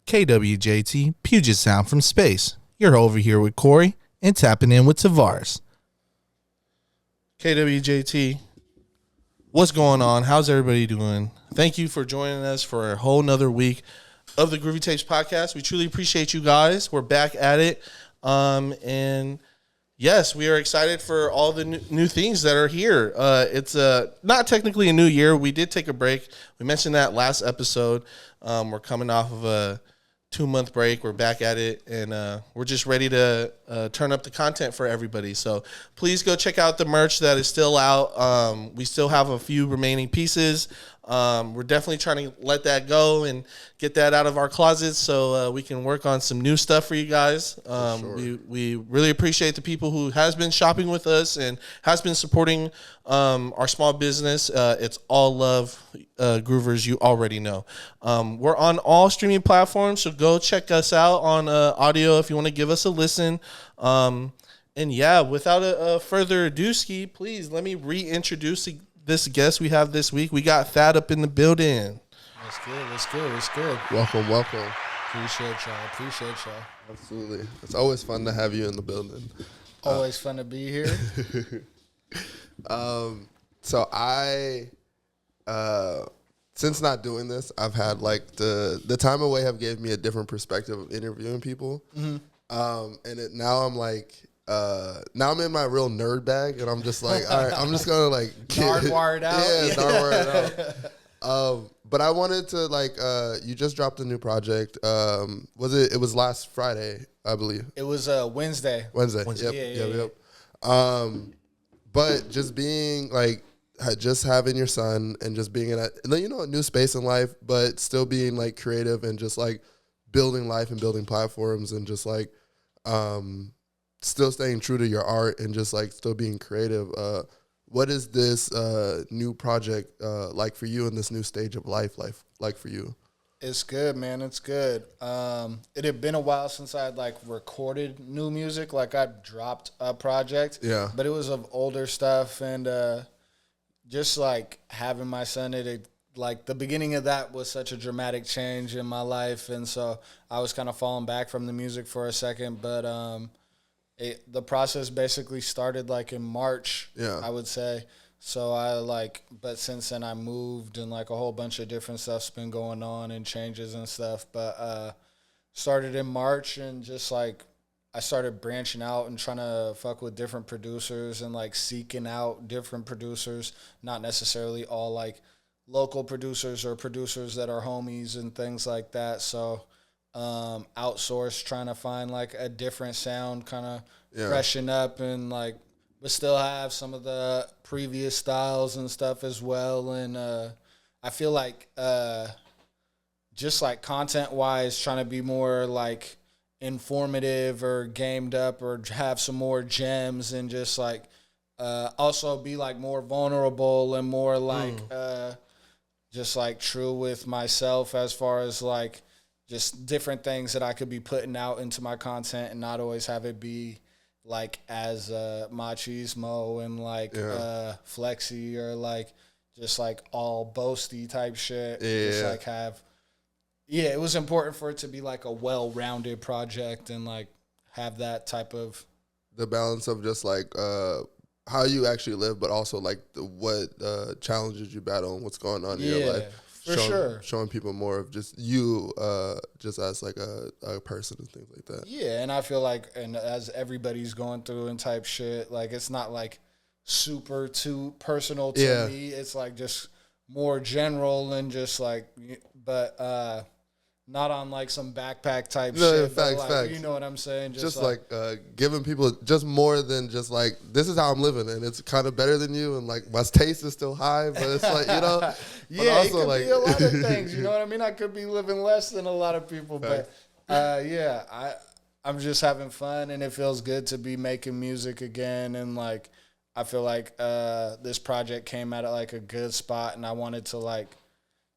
KWJT, Puget Sound from space. You're over here with Corey and tapping in with Tavares. KWJT, what's going on? How's everybody doing? Thank you for joining us for a whole nother week of the Groovy Tapes podcast. We truly appreciate you guys. We're back at it. And yes, we are excited for all the new things that are here. It's not technically a new year. We did take a break. We mentioned that last episode. We're coming off of a 2-month break. We're back at it, and we're just ready to turn up the content for everybody. So please go check out the merch that is still out. We still have a few remaining pieces. We're definitely trying to let that go and get that out of our closets so we can work on some new stuff for you guys. Sure. We really appreciate the people who has been shopping with us and has been supporting our small business. It's all love, Groovers, you already know. We're on all streaming platforms, so go check us out on audio if you want to give us a listen. And yeah, without a further ado, Ski, please let me reintroduce this guest we have this week. We got Thad up in the building. What's good? Welcome. Appreciate y'all. Absolutely. It's always fun to have you in the building. Always fun to be here. So I, since not doing this, I've had like the time away have gave me a different perspective of interviewing people. Mm-hmm. Now I'm like, now I'm in my real nerd bag, and I'm just like, all right, I'm just gonna like hardwired out. Yeah, hardwired out. But I wanted to like, you just dropped a new project. It was last Friday, I believe. It was Wednesday. Yep. But just being like, just having your son and just being in a new space in life, but still being like creative and just like building life and building platforms and just like, still staying true to your art and just like still being creative. What is this new project like for you in this new stage of life like for you? It's good, man. It's good. It had been a while since I had like recorded new music. Like I dropped a project, but it was of older stuff, and just like having my son, like the beginning of that was such a dramatic change in my life, and so I was kind of falling back from the music for a second, but the process basically started like in March, I would say. So but since then I moved and like a whole bunch of different stuff's been going on and changes and stuff. But started in March and just like I started branching out and trying to fuck with different producers and like seeking out different producers, not necessarily all like local producers or producers that are homies and things like that. So outsourced, trying to find like a different sound, kind of freshen up and like, but still have some of the previous styles and stuff as well. And I feel like just like content wise, trying to be more like informative or gamed up or have some more gems and just like also be like more vulnerable and more like just like true with myself as far as like just different things that I could be putting out into my content and not always have it be like as machismo and like flexy or like just like all boasty type shit. Just like it was important for it to be like a well-rounded project and like have that type of the balance of just like how you actually live, but also like what challenges you battle and what's going on in your life. Showing people more of just you, just as like a person and things like that. Yeah, and I feel like, and as everybody's going through and type shit, like it's not like super too personal to me. It's like just more general and just like, but not on like some backpack type shit. Facts. You know what I'm saying? Just like giving people just more than just like, this is how I'm living and it's kind of better than you and like my taste is still high, but it's like, you know. Yeah, it could like, be a lot of things, you know what I mean? I could be living less than a lot of people, but I'm just having fun and it feels good to be making music again. And like, I feel like this project came at like a good spot and I wanted to like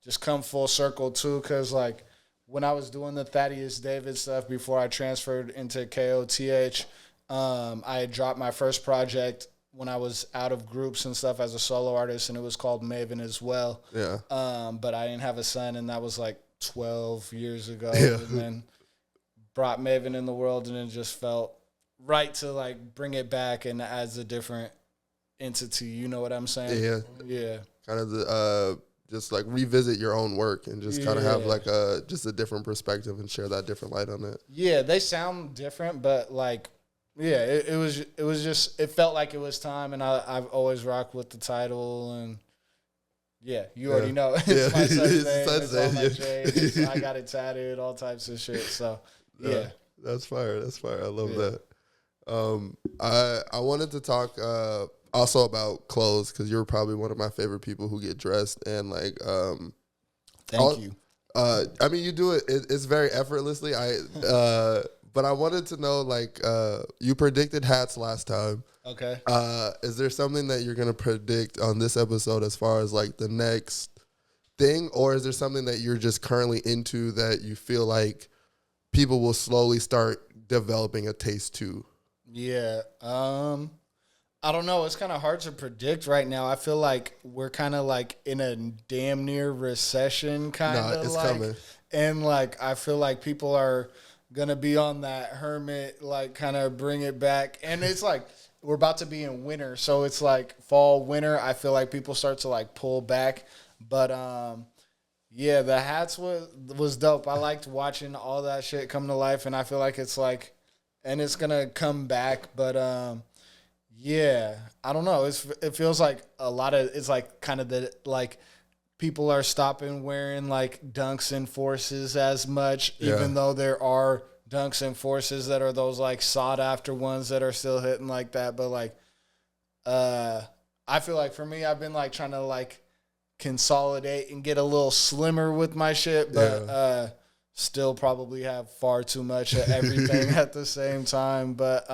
just come full circle too, because like, when I was doing the Thaddeus David stuff before I transferred into KOTH, I had dropped my first project when I was out of groups and stuff as a solo artist, and it was called Maven as well. Yeah. But I didn't have a son, and that was like 12 years ago, and then brought Maven in the world, and it just felt right to like bring it back and as a different entity. You know what I'm saying? Yeah. Kind of the just like revisit your own work and just kind of have like just a different perspective and share that different light on it. Yeah, they sound different, but like, yeah, it was just, it felt like it was time, and I've always rocked with the title, and yeah, you already know. It's my son's name, it's on my chain, I got it tattooed, all types of shit, so yeah. That's fire. I love that. I wanted to talk also about clothes, because you're probably one of my favorite people who get dressed, and like thank you. I mean, you do it's very effortlessly. But I wanted to know, like, you predicted hats last time. Okay. Is there something that you're gonna predict on this episode as far as like the next thing, or is there something that you're just currently into that you feel like people will slowly start developing a taste to? Yeah. I don't know. It's kind of hard to predict right now. I feel like we're kind of like in a damn near recession kind of it's like. coming. And like I feel like people are going to be on that hermit, like kind of bring it back. And it's like we're about to be in winter. So it's like fall, winter. I feel like people start to like pull back. But yeah, the hats was dope. I liked watching all that shit come to life. And I feel like it's like, and it's going to come back. But yeah, I don't know. It feels like a lot of, it's like kind of the, like people are stopping wearing like Dunks and Forces as much, even though there are Dunks and Forces that are those like sought after ones that are still hitting like that. But like, I feel like for me, I've been like trying to like consolidate and get a little slimmer with my shit, but still probably have far too much of everything at the same time. But,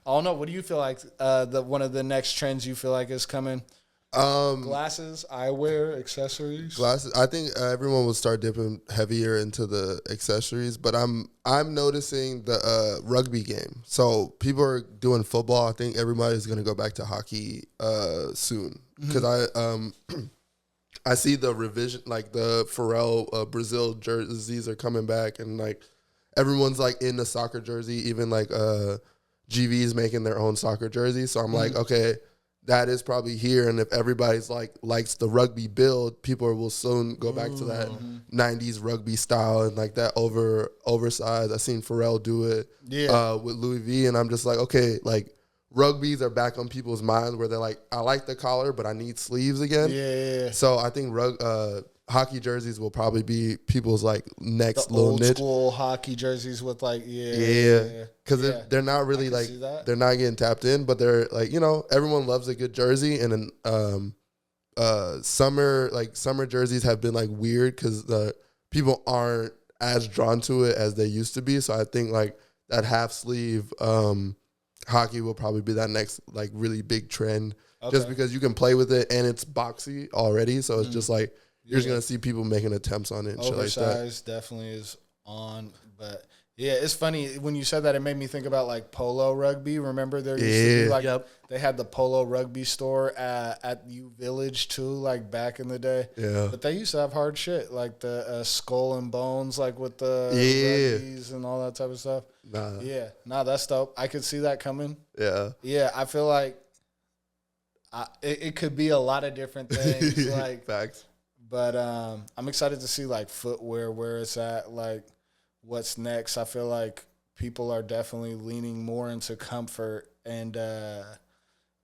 I don't know. What do you feel like one of the next trends you feel like is coming? Glasses, eyewear, accessories. Glasses. I think everyone will start dipping heavier into the accessories, but I'm noticing the rugby game. So people are doing football. I think everybody's gonna go back to hockey soon, because I see the revision, like the Pharrell Brazil jerseys are coming back, and like everyone's like in the soccer jersey, even like GV's making their own soccer jersey. So I'm like, okay, that is probably here. And if everybody's like likes the rugby build, people will soon go back to that 90s rugby style and like that oversized. I seen Pharrell do it with Louis V. And I'm just like, okay, like rugbies are back on people's minds where they're like, I like the collar, but I need sleeves again. Yeah. So I think hockey jerseys will probably be people's like next the little old niche. School hockey jerseys with like because they're not really like they're not getting tapped in, but they're like, you know, everyone loves a good jersey, and then summer jerseys have been like weird because the people aren't as drawn to it as they used to be. So I think like that half sleeve hockey will probably be that next like really big trend, just because you can play with it and it's boxy already. So it's just like you're just gonna see people making attempts on it and shit like that. Oversized definitely is on, but yeah, it's funny when you said that. It made me think about like polo rugby. Remember there used to be like they had the polo rugby store at U Village too, like back in the day. Yeah, but they used to have hard shit like the Skull and Bones, like with the rugbies and all that type of stuff. That's dope. I could see that coming. Yeah, I feel like it could be a lot of different things. Like facts. But I'm excited to see like footwear, where it's at, like what's next. I feel like people are definitely leaning more into comfort, and I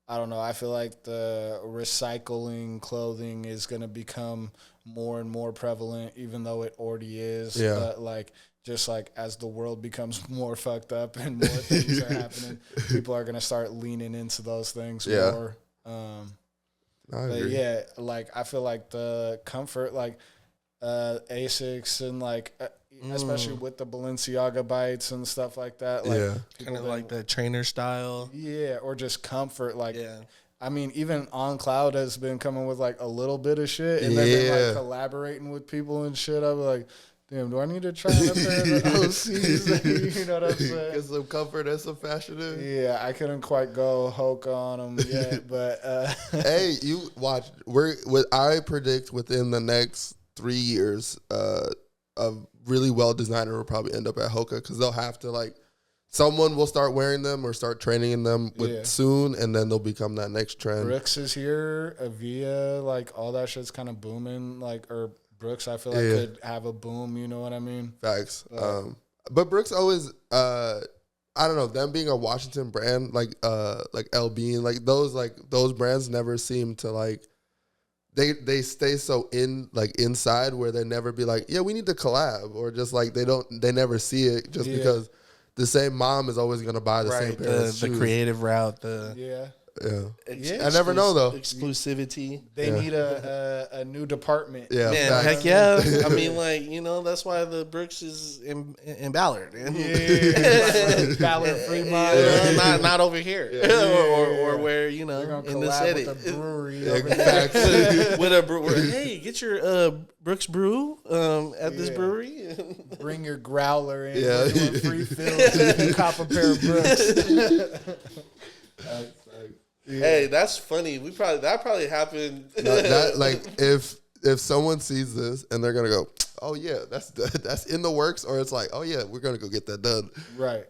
don't know. I feel like the recycling clothing is going to become more and more prevalent, even though it already is. Yeah. But like just like as the world becomes more fucked up and more things are happening, people are going to start leaning into those things more. But yeah, like I feel like the comfort, like Asics and like especially with the Balenciaga bites and stuff like that, like kind of like the trainer style, or just comfort. Like I mean, even On Cloud has been coming with like a little bit of shit, and they've been like collaborating with people and shit. I'll be like, damn, do I need to try a pair of the OCs? You know what I'm saying? Get some comfort and some fashion in. Yeah, I couldn't quite go Hulk on them yet, but hey, you watch. I predict within the next 3 years, a really well designer will probably end up at Hoka because they'll have to like someone will start wearing them or start training in them soon, and then they'll become that next trend. Brooks is here, Avia, like all that shit's kind of booming. Like or Brooks, I feel like could have a boom. You know what I mean? Facts. But Brooks always, I don't know, them being a Washington brand like LB and like those brands never seem to like. They stay so inside where they never be like, yeah, we need to collab, or just like they never see it just because the same mom is always gonna buy the same pair of shoes. The creative route, I never know though. Exclusivity. They need a new department. Yeah, man, heck yeah. I mean, like, you know, that's why the Brooks is in Ballard. Ballard Fremont. Not over here, or where, you know, in the city. With a brewery. With a brewery. Hey, get your Brooks brew at this brewery. Bring your growler in. Yeah, free fills. Cop a pair of Brooks. Hey, that's funny. That probably happened. Like if someone sees this and they're gonna go, oh yeah, that's in the works, or it's like, oh yeah, we're gonna go get that done. Right.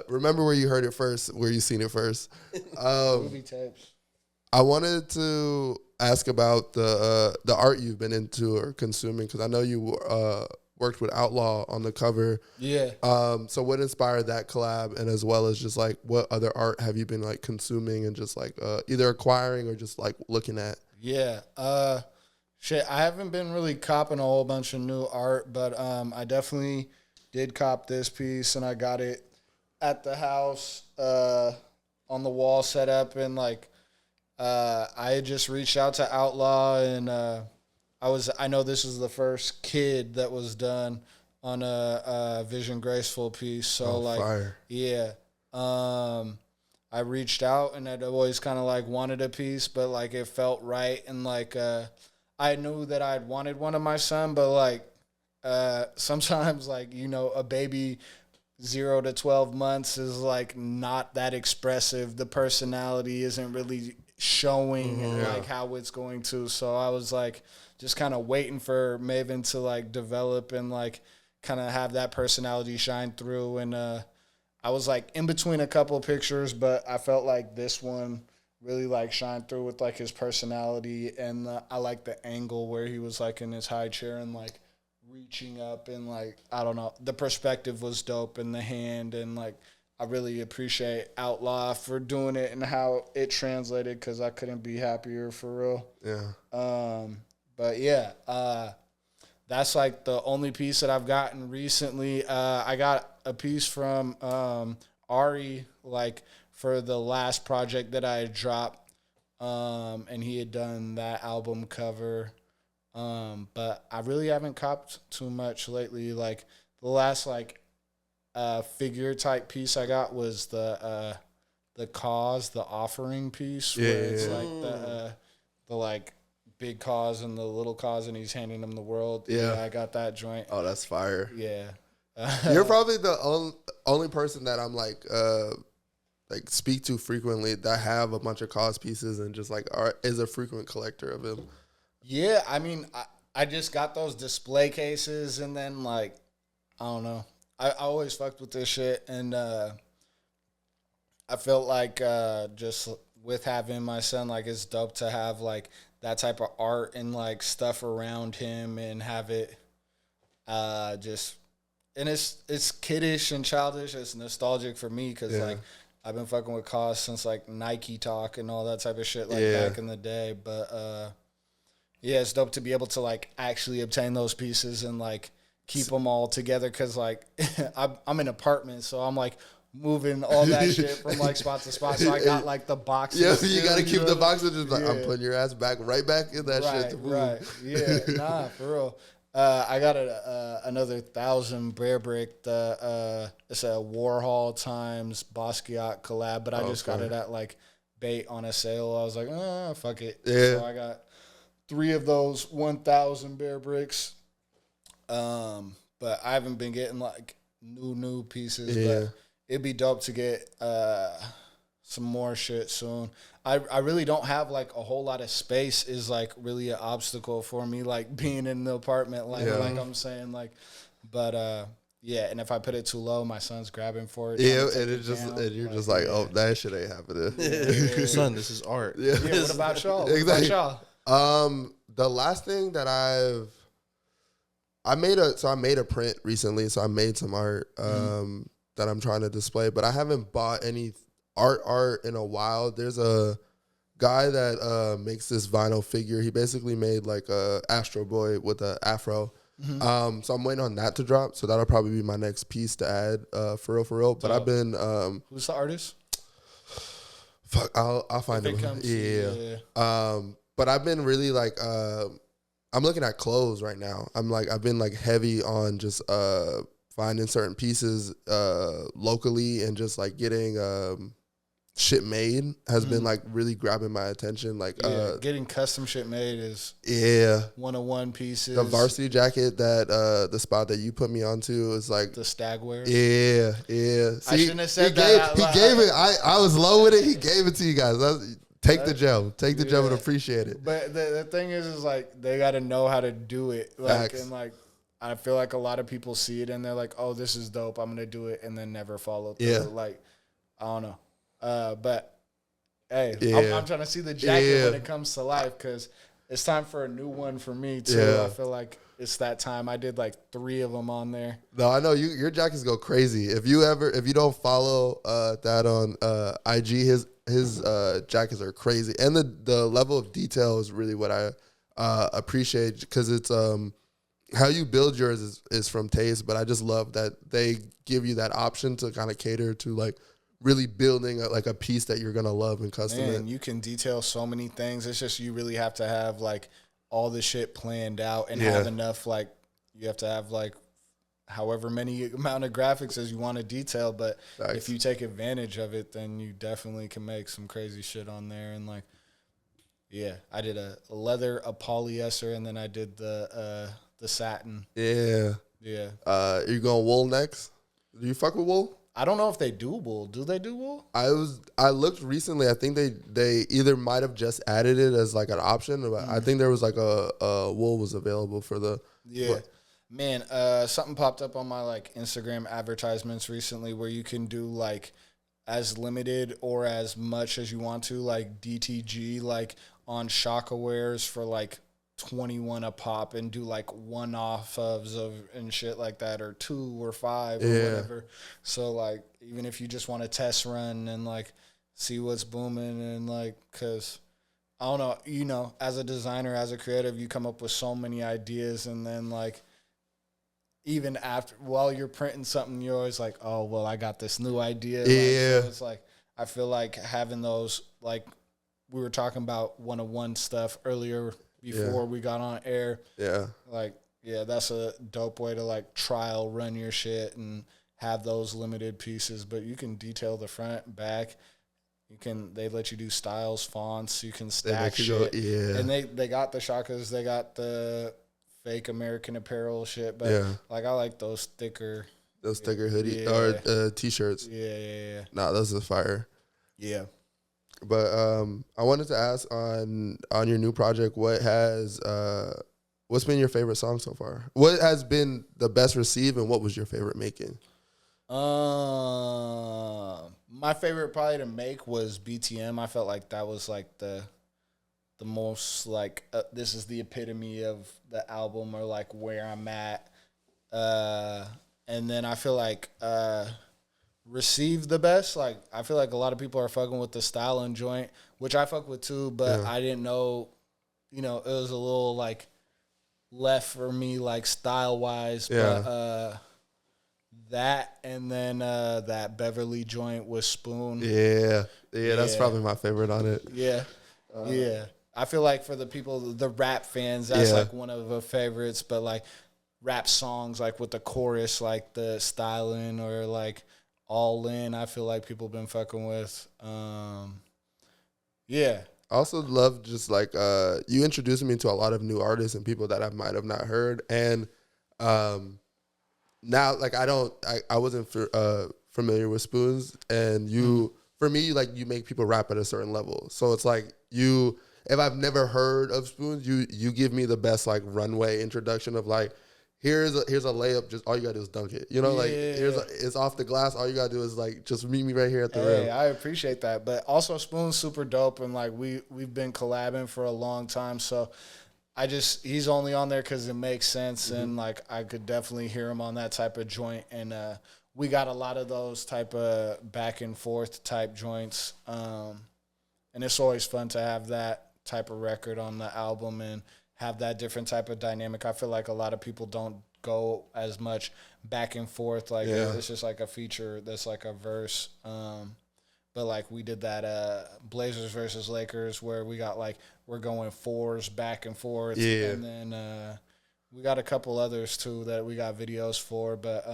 Remember where you heard it first, where you seen it first. Movie tapes. I wanted to ask about the art you've been into or consuming, because I know you worked with Outlaw on the cover. Yeah. So what inspired that collab, and as well as just like what other art have you been like consuming and just like either acquiring or just like looking at? Yeah. Shit, I haven't been really copping a whole bunch of new art, but I definitely did cop this piece, and I got it at the house on the wall set up, and like I had just reached out to Outlaw, and I know this is the first kid that was done on a Vision Graceful piece. So fire. Yeah. I reached out, and I'd always kind of like wanted a piece, but like it felt right. And like, I knew that I'd wanted one of my son, but like, sometimes like, you know, a baby 0 to 12 months is like not that expressive. The personality isn't really showing like how it's going to. So I was like, just kind of waiting for Maven to like develop and like kind of have that personality shine through. And I was like in between a couple of pictures, but I felt like this one really like shined through with like his personality. And I like the angle where he was like in his high chair and like reaching up, and like, I don't know, the perspective was dope, and the hand, and like I really appreciate Outlaw for doing it and how it translated, because I couldn't be happier for real. Yeah. But yeah, that's like the only piece that I've gotten recently. I got a piece from Ari, like for the last project that I had dropped, and he had done that album cover. But I really haven't copped too much lately. Like the last like figure type piece I got was the KOTH, the offering piece, where it's like the like big KOTH and the little KOTH, and he's handing them the world. Yeah, I got that joint. Oh, that's fire. Yeah. You're probably the only person that I'm like speak to frequently that have a bunch of KOTH pieces and just like is a frequent collector of them. Yeah, I mean, I just got those display cases, and then like, I don't know. I always fucked with this shit, and I felt like just with having my son, like it's dope to have like that type of art and like stuff around him, and have it just, and it's kiddish and childish. It's nostalgic for me, because like I've been fucking with KOTH since like Nike Talk and all that type of shit like back in the day. But yeah, it's dope to be able to like actually obtain those pieces and like keep them all together, because like I'm in an apartment, so I'm like moving all that shit from like spot to spot. So I got like the boxes. Yeah, so you got to keep the boxes. Just like, I'm putting your ass right back in that shit. Right. Yeah. Nah, for real. I got another 1,000 Bear Brick. It's a Warhol times Basquiat collab, but I just got it at like Bait on a sale. I was like, fuck it. Yeah. So I got 3 of those 1,000 Bear Bricks. But I haven't been getting like new pieces. Yeah. But it'd be dope to get some more shit soon. I really don't have like a whole lot of space is like really an obstacle for me, like being in the apartment, like I'm saying, like, but yeah, and if I put it too low, my son's grabbing for it. Yeah, and it just and you're like, just like, oh, that shit ain't happening. Son, this is art. Yeah, what about y'all? Exactly. The last thing that I made a print recently, so I made some art that I'm trying to display, but I haven't bought any art in a while. There's a guy that makes this vinyl figure. He basically made like a Astro Boy with an afro. So I'm waiting on that to drop. So that'll probably be my next piece to add for real. But I've been who's the artist? Fuck, I'll find him. Yeah. But I've been really like I'm looking at clothes right now. I've been like heavy on just finding certain pieces locally and just like getting shit made has been like really grabbing my attention. Like getting custom shit made is 101 pieces. The varsity jacket that the spot that you put me onto is like the stag wear. Yeah. See, I shouldn't have said that. He gave it. I was low with it. He gave it to you guys. Take the gem and appreciate it. But the thing is like they got to know how to do it. Like Facts. and like I feel like a lot of people see it and they're like, oh, this is dope, I'm gonna do it, and then never follow through. Like I don't know. But hey, I'm trying to see the jacket when it comes to life because it's time for a new one for me too. I feel like it's that time. I did like 3 of them on there. No, I know your jackets go crazy. If you don't follow that on IG, his jackets are crazy, and the level of detail is really what I appreciate because it's how you build yours is from taste, but I just love that they give you that option to kind of cater to like really building a piece that you're gonna love and custom. Man, you can detail so many things. It's just you really have to have like all the shit planned out and have enough, like you have to have like however many amount of graphics as you want to detail, but if you take advantage of it, then you definitely can make some crazy shit on there. And like I did a leather, a polyester, and then I did the satin. Are you going wool next? Do you fuck with wool? I don't know if they do wool. Do they do wool? I looked recently. I think they either might have just added it as like an option, but I think there was like a wool was available for the Man, something popped up on my like Instagram advertisements recently where you can do like as limited or as much as you want to, like DTG, like on Shaka wares for like 21 a pop and do like one-off of and shit like that, or 2 or 5 or whatever. So like even if you just want to test run and like see what's booming, and like because I don't know, you know, as a designer, as a creative, you come up with so many ideas, and then like even after while you're printing something, you're always like, oh well, I got this new idea. So it's like I feel like having those, like we were talking about 101 stuff earlier before we got on air. Like, that's a dope way to like trial run your shit and have those limited pieces. But you can detail the front, back. They let you do styles, fonts. You can stack shit. And they got the shakas. They got the fake American Apparel shit. But like I like those thicker hoodie or t-shirts. Nah, those are fire. But I wanted to ask on your new project, what's been your favorite song so far? What has been the best received, and what was your favorite making? My favorite probably to make was BTM. I felt like that was like the most like this is the epitome of the album, or like where I'm at. And then I feel like received the best. Like I feel like a lot of people are fucking with the style and joint, which I fuck with too, but I didn't know, you know, it was a little like left for me like style wise. But that, and then that Beverly joint with Spoon. That's probably my favorite on it. I feel like for the people, the rap fans, that's like one of the favorites. But like rap songs, like with the chorus, like the styling or like All In, I feel like people been fucking with. I also love just like you introduced me to a lot of new artists and people that I might have not heard, and now like I wasn't familiar with Spoons, and you for me, like, you make people rap at a certain level. So it's like if I've never heard of Spoons, you give me the best like runway introduction of like, here's a layup, just all you gotta do is dunk it. You know, like it's off the glass. All you gotta do is like just meet me right here at the rim. I appreciate that. But also Spoon's super dope, and like we've been collabing for a long time. So he's only on there because it makes sense, and like I could definitely hear him on that type of joint. And we got a lot of those type of back and forth type joints. And it's always fun to have that type of record on the album and have that different type of dynamic. I feel like a lot of people don't go as much back and forth. Like it's just like a feature that's like a verse. But like we did that Blazers versus Lakers where we got like we're going fours back and forth. Yeah. And then we got a couple others too that we got videos for. But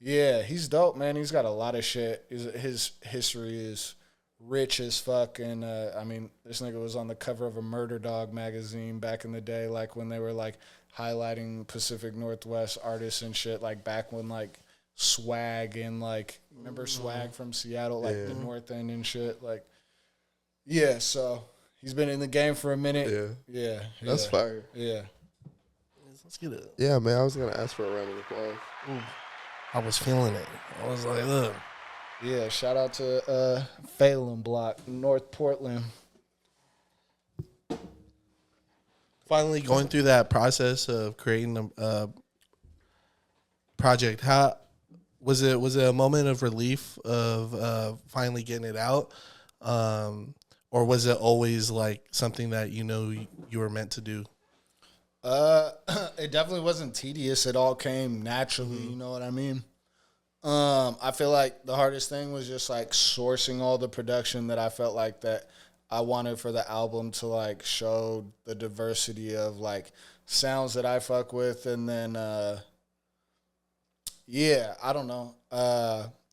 yeah, he's dope, man. He's got a lot of shit. His history is rich as fuck, and I mean, this nigga was on the cover of a Murder Dog magazine back in the day, like when they were like highlighting Pacific Northwest artists and shit, like back when like Swag and like remember Swag from Seattle, like the North End and shit, like so he's been in the game for a minute. Yeah, that's fire. Yeah, let's get it. Yeah, man, I was gonna ask for a round of applause. I was feeling it. I was like, look. Yeah, shout out to Phelan Block, North Portland. Finally going through that process of creating a project, how was it? Was it a moment of relief of finally getting it out, or was it always like something that you were meant to do? It definitely wasn't tedious. It all came naturally. You know what I mean? I feel like the hardest thing was just like sourcing all the production that I felt like that I wanted for the album to like show the diversity of like sounds that I fuck with, and then I don't know.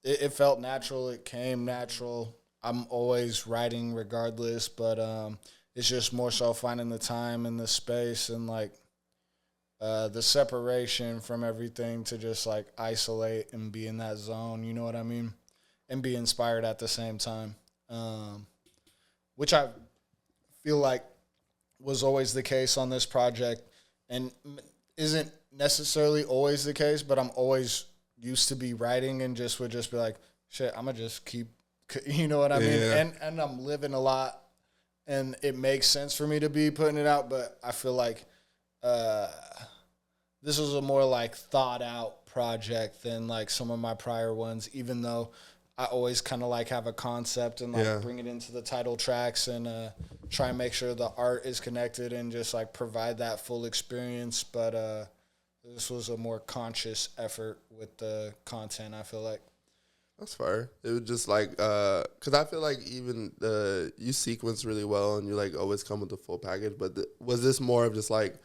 It felt natural. It came natural. I'm always writing regardless, but it's just more so finding the time and the space and like the separation from everything to just like isolate and be in that zone, you know what I mean? And be inspired at the same time. Which I feel like was always the case on this project and isn't necessarily always the case, but I'm always used to be writing and just would just be like, shit, I'm going to just keep, you know what I mean? And I'm living a lot and it makes sense for me to be putting it out, but I feel like this was a more like thought out project than like some of my prior ones, even though I always kind of like have a concept and like bring it into the title tracks and try and make sure the art is connected and just like provide that full experience. But this was a more conscious effort with the content, I feel like. That's fire. It was just like, because I feel like even you sequence really well and you like always come with the full package. But was this more of just like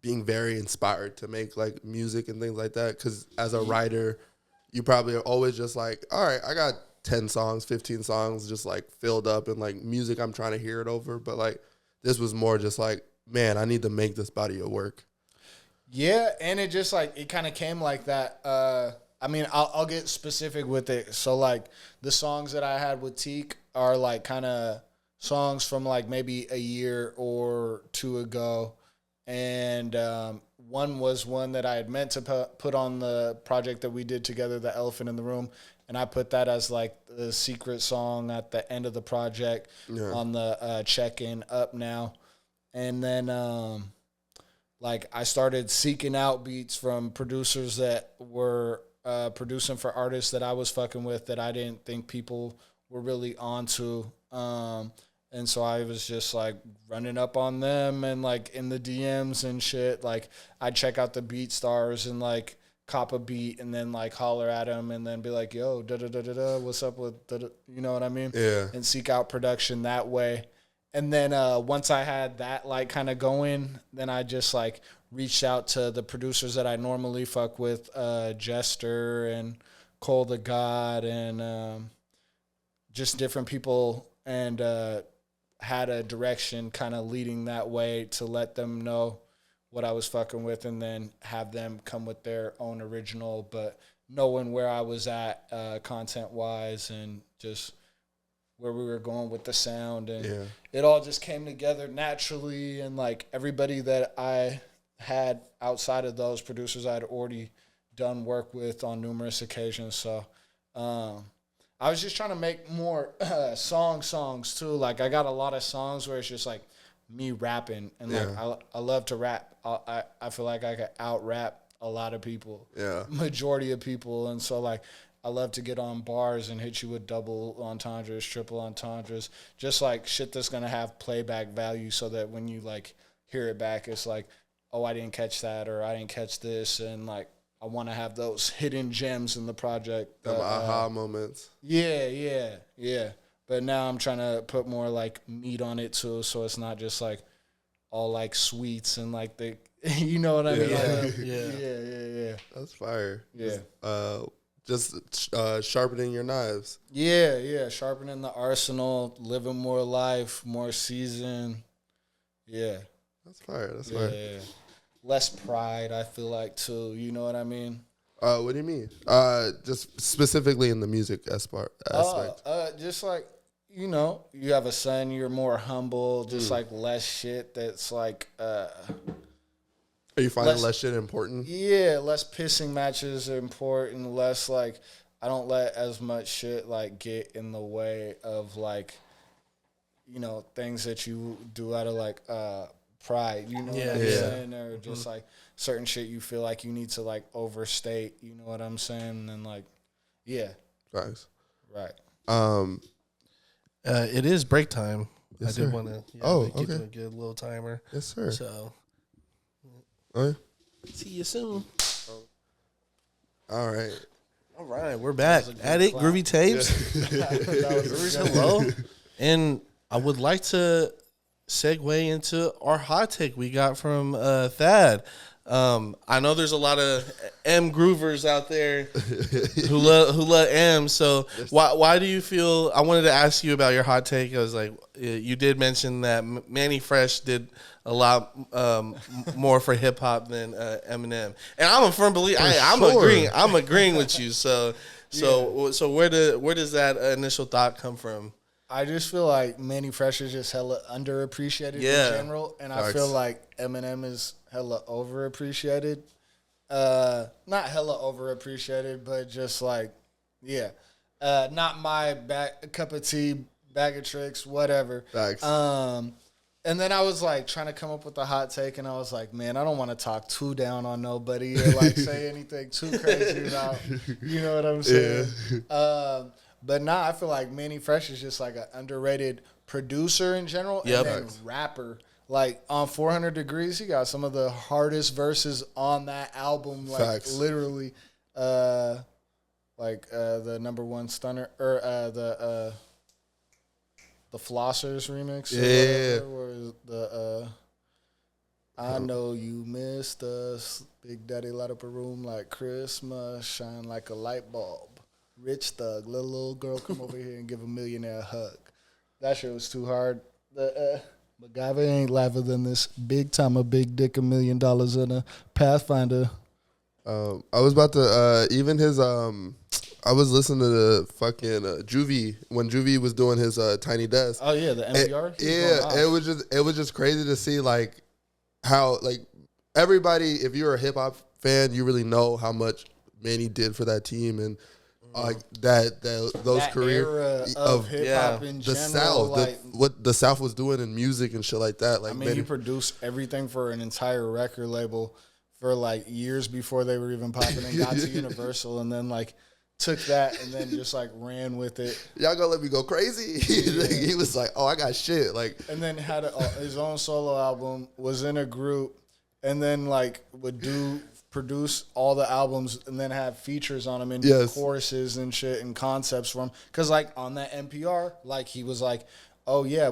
being very inspired to make like music and things like that? Because as a writer, you probably are always just like, all right, I got 10 songs, 15 songs just like filled up and like music I'm trying to hear it over. But like this was more just like, man, I need to make this body of work. Yeah, and it just like, it kind of came like that. I mean, I'll get specific with it. So like the songs that I had with Teak are like kind of songs from like maybe a year or two ago. And one was one that I had meant to put on the project that we did together, The Elephant in the Room. And I put that as like the secret song at the end of the project on the check-in Up Now. And then like I started seeking out beats from producers that were producing for artists that I was fucking with that I didn't think people were really onto. And so I was just like running up on them and like in the DMs and shit. Like I'd check out the beat stars and like cop a beat and then like holler at them and then be like, yo, da-da-da-da-da, what's up with, you know what I mean? Yeah. And seek out production that way. And then once I had that like kind of going, then I just like reached out to the producers that I normally fuck with, Jester and Cole the God and just different people and had a direction kind of leading that way to let them know what I was fucking with, and then have them come with their own original, but knowing where I was at content-wise and just where we were going with the sound. And it all just came together naturally, and, like, everybody that I had outside of those producers I'd already done work with on numerous occasions. So I was just trying to make more songs too. Like, I got a lot of songs where it's just like me rapping, and like I love to rap. I feel like I could out rap a lot of people, majority of people, and so like I love to get on bars and hit you with double entendres, triple entendres, just like shit that's gonna have playback value, so that when you like hear it back, it's like, oh, I didn't catch that, or I didn't catch this, and like I want to have those hidden gems in the project. Them aha moments. Yeah. But now I'm trying to put more like meat on it too, so it's not just like all like sweets and like the, you know what I mean? Yeah. That's fire. Yeah. Just sharpening your knives. Yeah. Sharpening the arsenal, living more life, more season. Yeah. That's fire. That's fire. Yeah. Less pride, I feel like, too. You know what I mean? What do you mean? Just specifically in the music aspect. Just like, you know, you have a son, you're more humble, just like less shit that's like... Are you finding less shit important? Yeah, less pissing matches are important, less like... I don't let as much shit like get in the way of like, you know, things that you do out of like... pride, you know what I'm saying? Or just like certain shit you feel like you need to like overstate, you know what I'm saying? And like, Thanks. Right. It is break time. Yes, I did want to get a good little timer. Yes, sir. So, see you soon. All right, we're back at it. clap. Groovy Tapes. Hello, and I would like to segue into our hot take we got from Thad. I know there's a lot of M groovers out there who love M. So why do you feel? I wanted to ask you about your hot take. I was like, you did mention that Manny Fresh did a lot more for hip hop than Eminem, and I'm a firm believer. I'm agreeing with you. So where does that initial thought come from? I just feel like Manny Fresh is just hella underappreciated in general, and I feel like Eminem is hella overappreciated. Not hella overappreciated, but just like, not my cup of tea, bag of tricks, whatever. Thanks. And then I was like trying to come up with a hot take, and I was like, man, I don't want to talk too down on nobody or like say anything too crazy about, you know what I'm saying? But I feel like Manny Fresh is just like an underrated producer in general, and then rapper. Like on 400 Degrees, he got some of the hardest verses on that album. Like literally, the number one stunner or the Flossers remix. Where the I know you missed us. Big Daddy light up a room like Christmas, shine like a light bulb. Rich thug, little girl, come over here and give a millionaire a hug. That shit was too hard. MacGyver ain't laughing than this. Big time, a big dick, $1 million in a Pathfinder. I was about to even his I was listening to the fucking Juvie when Juvie was doing his Tiny Desk. Oh yeah, the NPR. It was just crazy to see like how like everybody, if you're a hip hop fan, you really know how much Manny did for that team and. Like those career of hip hop in the general, South, like, what the South was doing in music and shit like that. Like, I mean, he produced everything for an entire record label for like years before they were even popping, and got to Universal, and then like took that and then just like ran with it. Y'all gonna let me go crazy? He was like, "Oh, I got shit." Like, and then had his own solo album, was in a group, and then like would produce all the albums and then have features on them and choruses and shit and concepts from. Because like on that NPR, like he was like, oh yeah,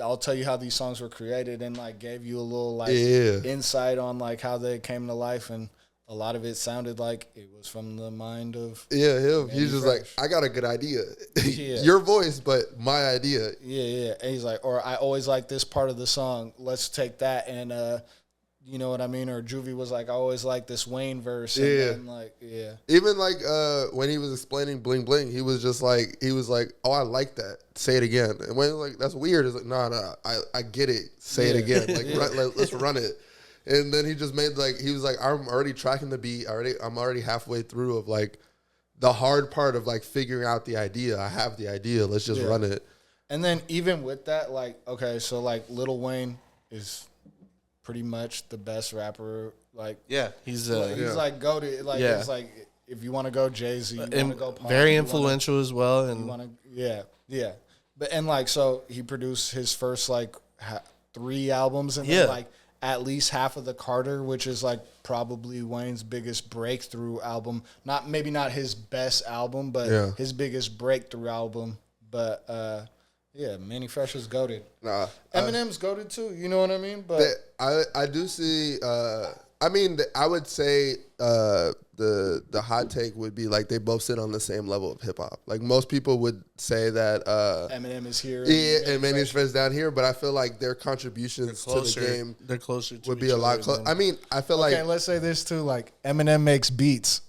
I'll tell you how these songs were created, and like gave you a little like insight on like how they came to life, and a lot of it sounded like it was from the mind of him. He's just like, I got a good idea. Your voice, but my idea. And he's like, or I always like this part of the song, let's take that and You know what I mean? Or Juvie was like, I always like this Wayne verse. And then, like, Even like when he was explaining Bling Bling, he was like, oh, I like that. Say it again. And Wayne was like, that's weird. It's like, no, I get it. Say it again. Like, let's run it. And then he just made like, he was like, I'm already tracking the beat. I'm already halfway through of like the hard part of like figuring out the idea. I have the idea. Let's just run it. And then even with that, like, okay, so like Lil Wayne is pretty much the best rapper. Like, he's like goated. Like, it's like if you want to go Jay-Z, you want to go Pop, very influential as well. And but and like, so he produced his first like 3 albums, and then like at least half of the Carter, which is like probably Wayne's biggest breakthrough album. Maybe not his best album, but his biggest breakthrough album. But Manny Fresh is goated. Nah, Eminem's goated too. You know what I mean? But I do see. I mean, I would say the hot take would be like they both sit on the same level of hip hop. Like most people would say that Eminem is here, and Manny Fresh down here. But I feel like their contributions to the game, they're closer to would be a lot closer. I mean, I feel like let's say this too. Like Eminem makes beats.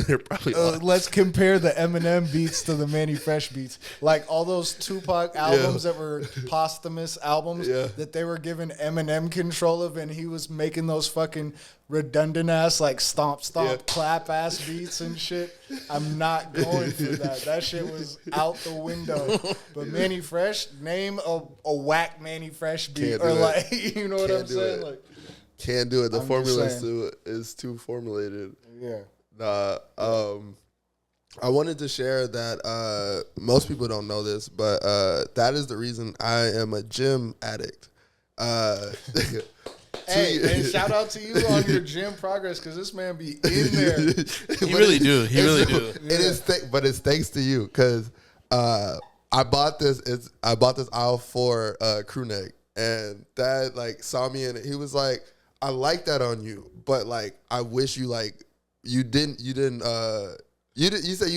They're probably let's compare the Eminem beats to the Manny Fresh beats. Like all those Tupac albums that were posthumous albums that they were giving Eminem control of, and he was making those fucking redundant ass like stomp clap ass beats and shit. I'm not going for that. That shit was out the window. But Manny Fresh, name a whack Manny Fresh beat or like you know what I'm saying? Like can't do it. The formula is too formulated. Yeah. I wanted to share that most people don't know this, but that is the reason I am a gym addict. Hey, and shout out to you on your gym progress because this man be in there. He really do. It is, but it's thanks to you because I bought this aisle 4 crew neck, and Dad like saw me in it. He was like, "I like that on you, but like I wish you like." You said you don't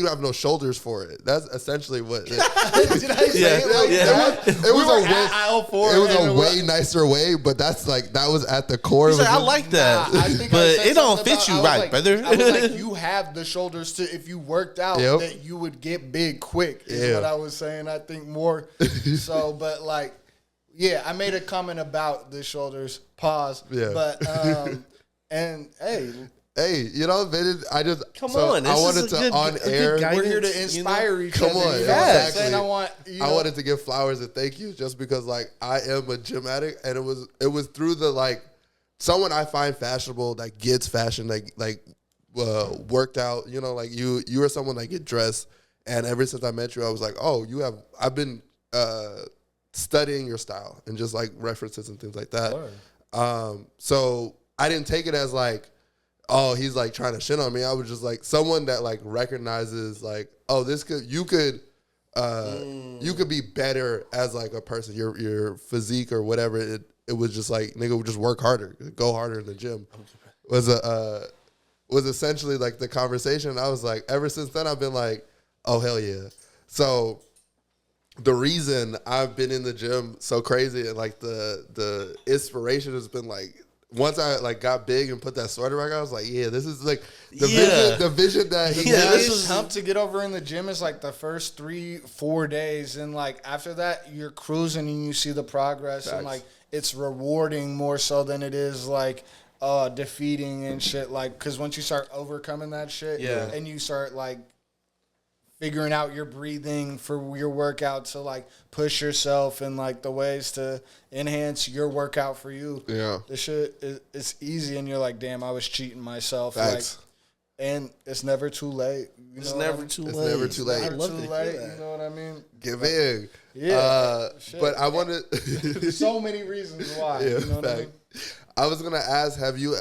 have no shoulders for it. That's essentially what. Did I say it like that? It was a way nicer way, but that's like that was at the core. He's like, I like that, but it don't fit you right, brother. I was like, you have the shoulders to if you worked out that you would get big quick. Is what I was saying. I think more so, but like, I made a comment about the shoulders. Pause. Yeah, but and hey. Hey, you know, I just come on. I wanted to on air. We're here to inspire each other. Come on, exactly. I wanted to give flowers and thank you just because like I am a gym addict, and it was through the like someone I find fashionable that gets fashion like worked out. You know, like you are someone that get dressed, and ever since I met you, I was like, oh, I've been studying your style and just like references and things like that. So I didn't take it as like, oh, he's like trying to shit on me. I was just like someone that like recognizes like, oh, you could be better as like a person. Your physique or whatever. It was just like nigga, just work harder, go harder in the gym. Was essentially like the conversation. I was like, ever since then I've been like, oh hell yeah. So the reason I've been in the gym so crazy and like the inspiration has been like. Once I like got big and put that sweater back on, I was like, yeah, this is like the vision that he this was hump to get over in the gym is like the first 3-4 days. And like after that, you're cruising and you see the progress. Facts. And like it's rewarding more so than it is like defeating and shit. Like, because once you start overcoming that shit and you start like figuring out your breathing for your workout to like push yourself and like the ways to enhance your workout for you. Yeah. This shit it's easy and you're like, damn, I was cheating myself. Facts. Like, and it's never too late. It's never too late. I love too late. You know what I mean? Get big. Yeah. But I wanted so many reasons why. Yeah, you know what I mean? I was gonna ask, have you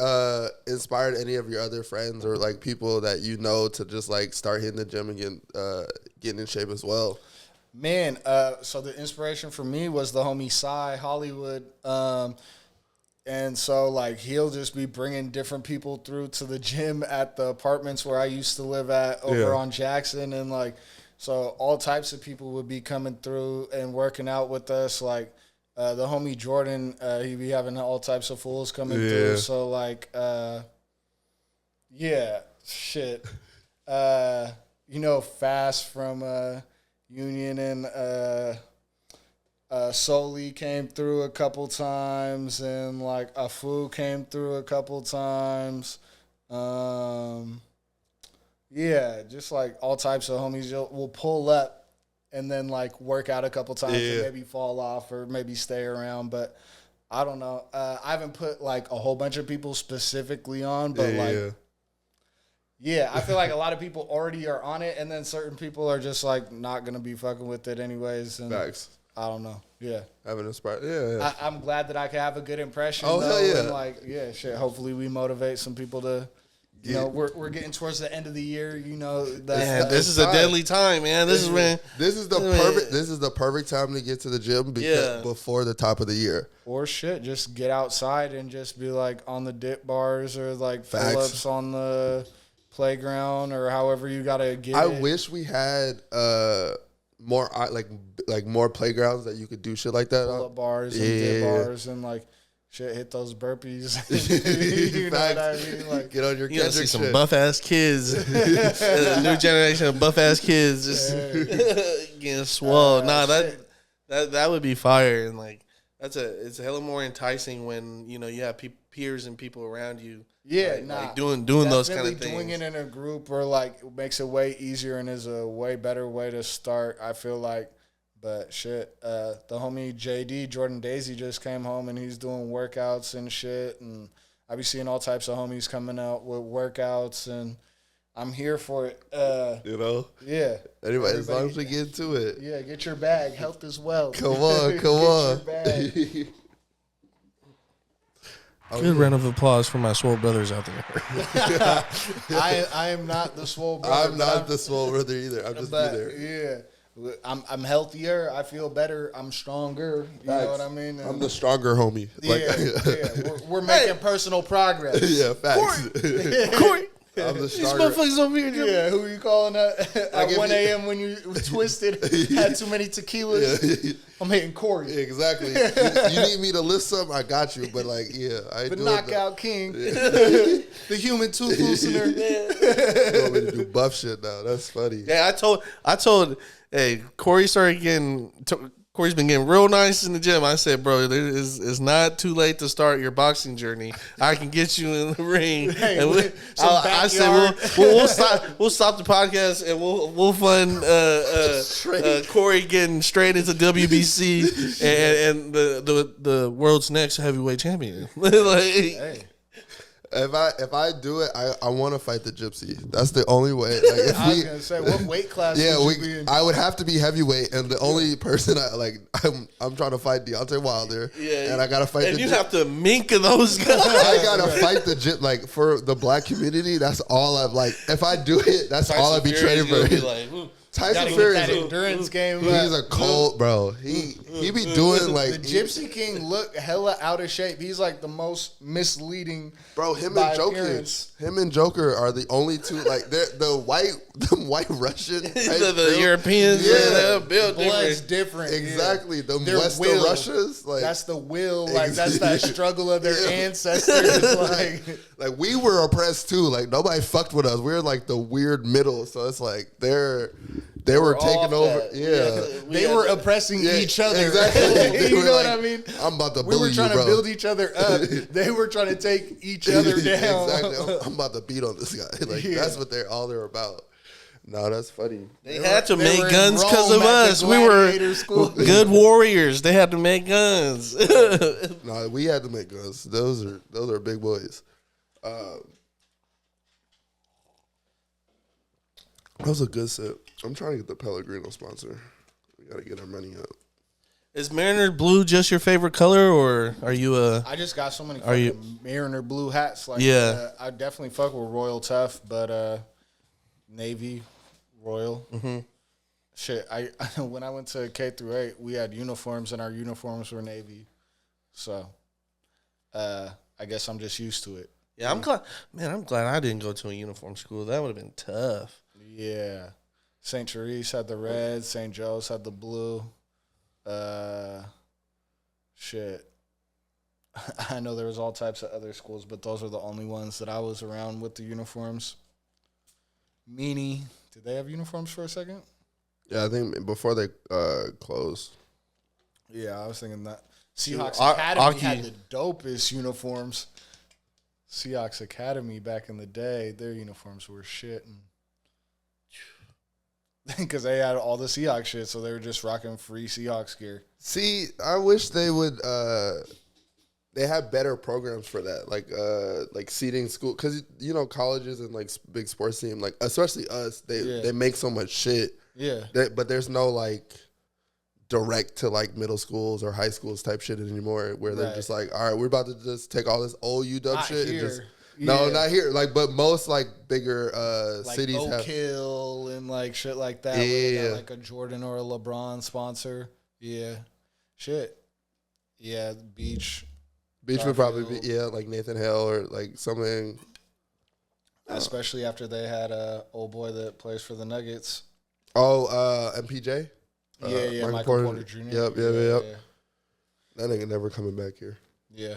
inspired any of your other friends or like people that you know to just like start hitting the gym and getting in shape as well? Man, so the inspiration for me was the homie Cy Hollywood, and so like he'll just be bringing different people through to the gym at the apartments where I used to live at over on Jackson, and like so all types of people would be coming through and working out with us, like. The homie Jordan, he be having all types of fools coming through. So like, yeah, shit. Fast from Union and Soli came through a couple times, and like Afu came through a couple times. Yeah, just like all types of homies will pull up and then like work out a couple times and maybe fall off or maybe stay around. But I don't know. I haven't put like a whole bunch of people specifically on, but I feel like a lot of people already are on it, and then certain people are just like not gonna be fucking with it anyways. And facts. I don't know. Yeah, having inspired. Yeah. I'm glad that I can have a good impression. Oh hell yeah! And like shit. Hopefully we motivate some people to. You know, we're getting towards the end of the year. You know, this is a deadly time, man. This is the perfect time to get to the gym before the top of the year. Or shit, just get outside and just be like on the dip bars or like pull ups on the playground or however you gotta get. I wish we had more like more playgrounds that you could do shit like that. Pull up bars and dip bars and like. Shit, hit those burpees. You know what I mean? Like, get on your. You gotta see some buff ass kids. New generation of buff ass kids just getting swole. That would be fire, and like it's hella more enticing when you have peers and people around you. Yeah, like doing those kind of things. Doing it in a group or like makes it way easier and is a way better way to start. I feel like. But shit, the homie JD, Jordan Daisy, just came home and he's doing workouts and shit. And I be seeing all types of homies coming out with workouts, and I'm here for it. Yeah. Anybody, as long as we get to it. Yeah, get your bag. Health is wealth. Come on. Get your bag. Good round of applause for my swole brothers out there. I am not the swole brother. I'm not the swole brother either. I'm just be there. Yeah. I'm healthier. I feel better. I'm stronger. You know what I mean? And I'm the stronger homie. We're making personal progress. Yeah, facts. Corey. I'm the These stronger. motherfuckers over here. Yeah, who you calling at 1 a.m. when you twisted, had too many tequilas? Yeah. I'm hitting Corey. Exactly. You need me to lift something, I got you. But like, the knockout king, the human tooth loosener. You want me to do buff shit now? That's funny. Yeah, I told. Hey, Corey's been getting real nice in the gym. I said, bro, it's not too late to start your boxing journey. I can get you in the ring. Hey, and I said, we'll stop the podcast and we'll fund Corey getting straight into WBC and the world's next heavyweight champion. Hey. If I do it, I want to fight the gypsy. That's the only way. Like, if I was gonna say, what weight class? Would you be in? I would have to be heavyweight, and the only person I'm trying to fight Deontay Wilder, and I gotta fight. And you have to mink those guys. I gotta fight the gypsy. Like for the black community, that's all I've like. If I do it, that's all I'd be training for. Tyson Fury that endurance game. He's a cold bro. He be doing like the Gypsy King look hella out of shape. He's like the most misleading. Bro, him and Joker are the only two. Like they're the white Russian, the Europeans. Yeah, built different. Exactly, the Western Russians. Like that's the will. Like that's that struggle of their ancestors. Like we were oppressed too. Like nobody fucked with us. We were like the weird middle. So it's like they were taking over. They were oppressing each other. Exactly. You know what I mean? I'm about to bully you, bro. We were trying to build each other up. They were trying to take each other down. Exactly. I'm about to beat on this guy. Like that's what they're about. No, that's funny. They had to make guns because of us. We were good warriors. They had to make guns. No, we had to make guns. Those are big boys. That was a good sip. I'm trying to get the Pellegrino sponsor. We got to get our money up. Is Mariner blue just your favorite color, or are you a... I just got so many Mariner blue hats. Like, I definitely fuck with Royal Tough, but Navy, Royal. Mm-hmm. Shit, when I went to K through 8, we had uniforms, and our uniforms were Navy. So, I guess I'm just used to it. Yeah, I'm glad I didn't go to a uniform school. That would have been tough. Yeah. St. Therese had the red. St. Joe's had the blue. shit. I know there was all types of other schools, but those are the only ones that I was around with the uniforms. Meanie, did they have uniforms for a second? Yeah, I think before they closed. Yeah, I was thinking that. Seahawks Academy had the dopest uniforms. Seahawks Academy back in the day, their uniforms were shit. Because they had all the Seahawks shit, so they were just rocking free Seahawks gear. See, I wish they would. They have better programs for that, like seating school, because you know colleges and like big sports team, like especially us, they make so much shit. Yeah, but there's no like direct to like middle schools or high schools type shit anymore, where they're just like, all right, we're about to just take all this old UW shit and just. No, not here. Like, but most like bigger like cities Oak have Hill and like shit like that. Where they got like a Jordan or a LeBron sponsor. Yeah, shit. Yeah, Beach would probably be like Nathan Hale or like something. Especially after they had a old boy that plays for the Nuggets. Oh, MPJ. Michael Porter Jr. Yep. That nigga never coming back here. Yeah.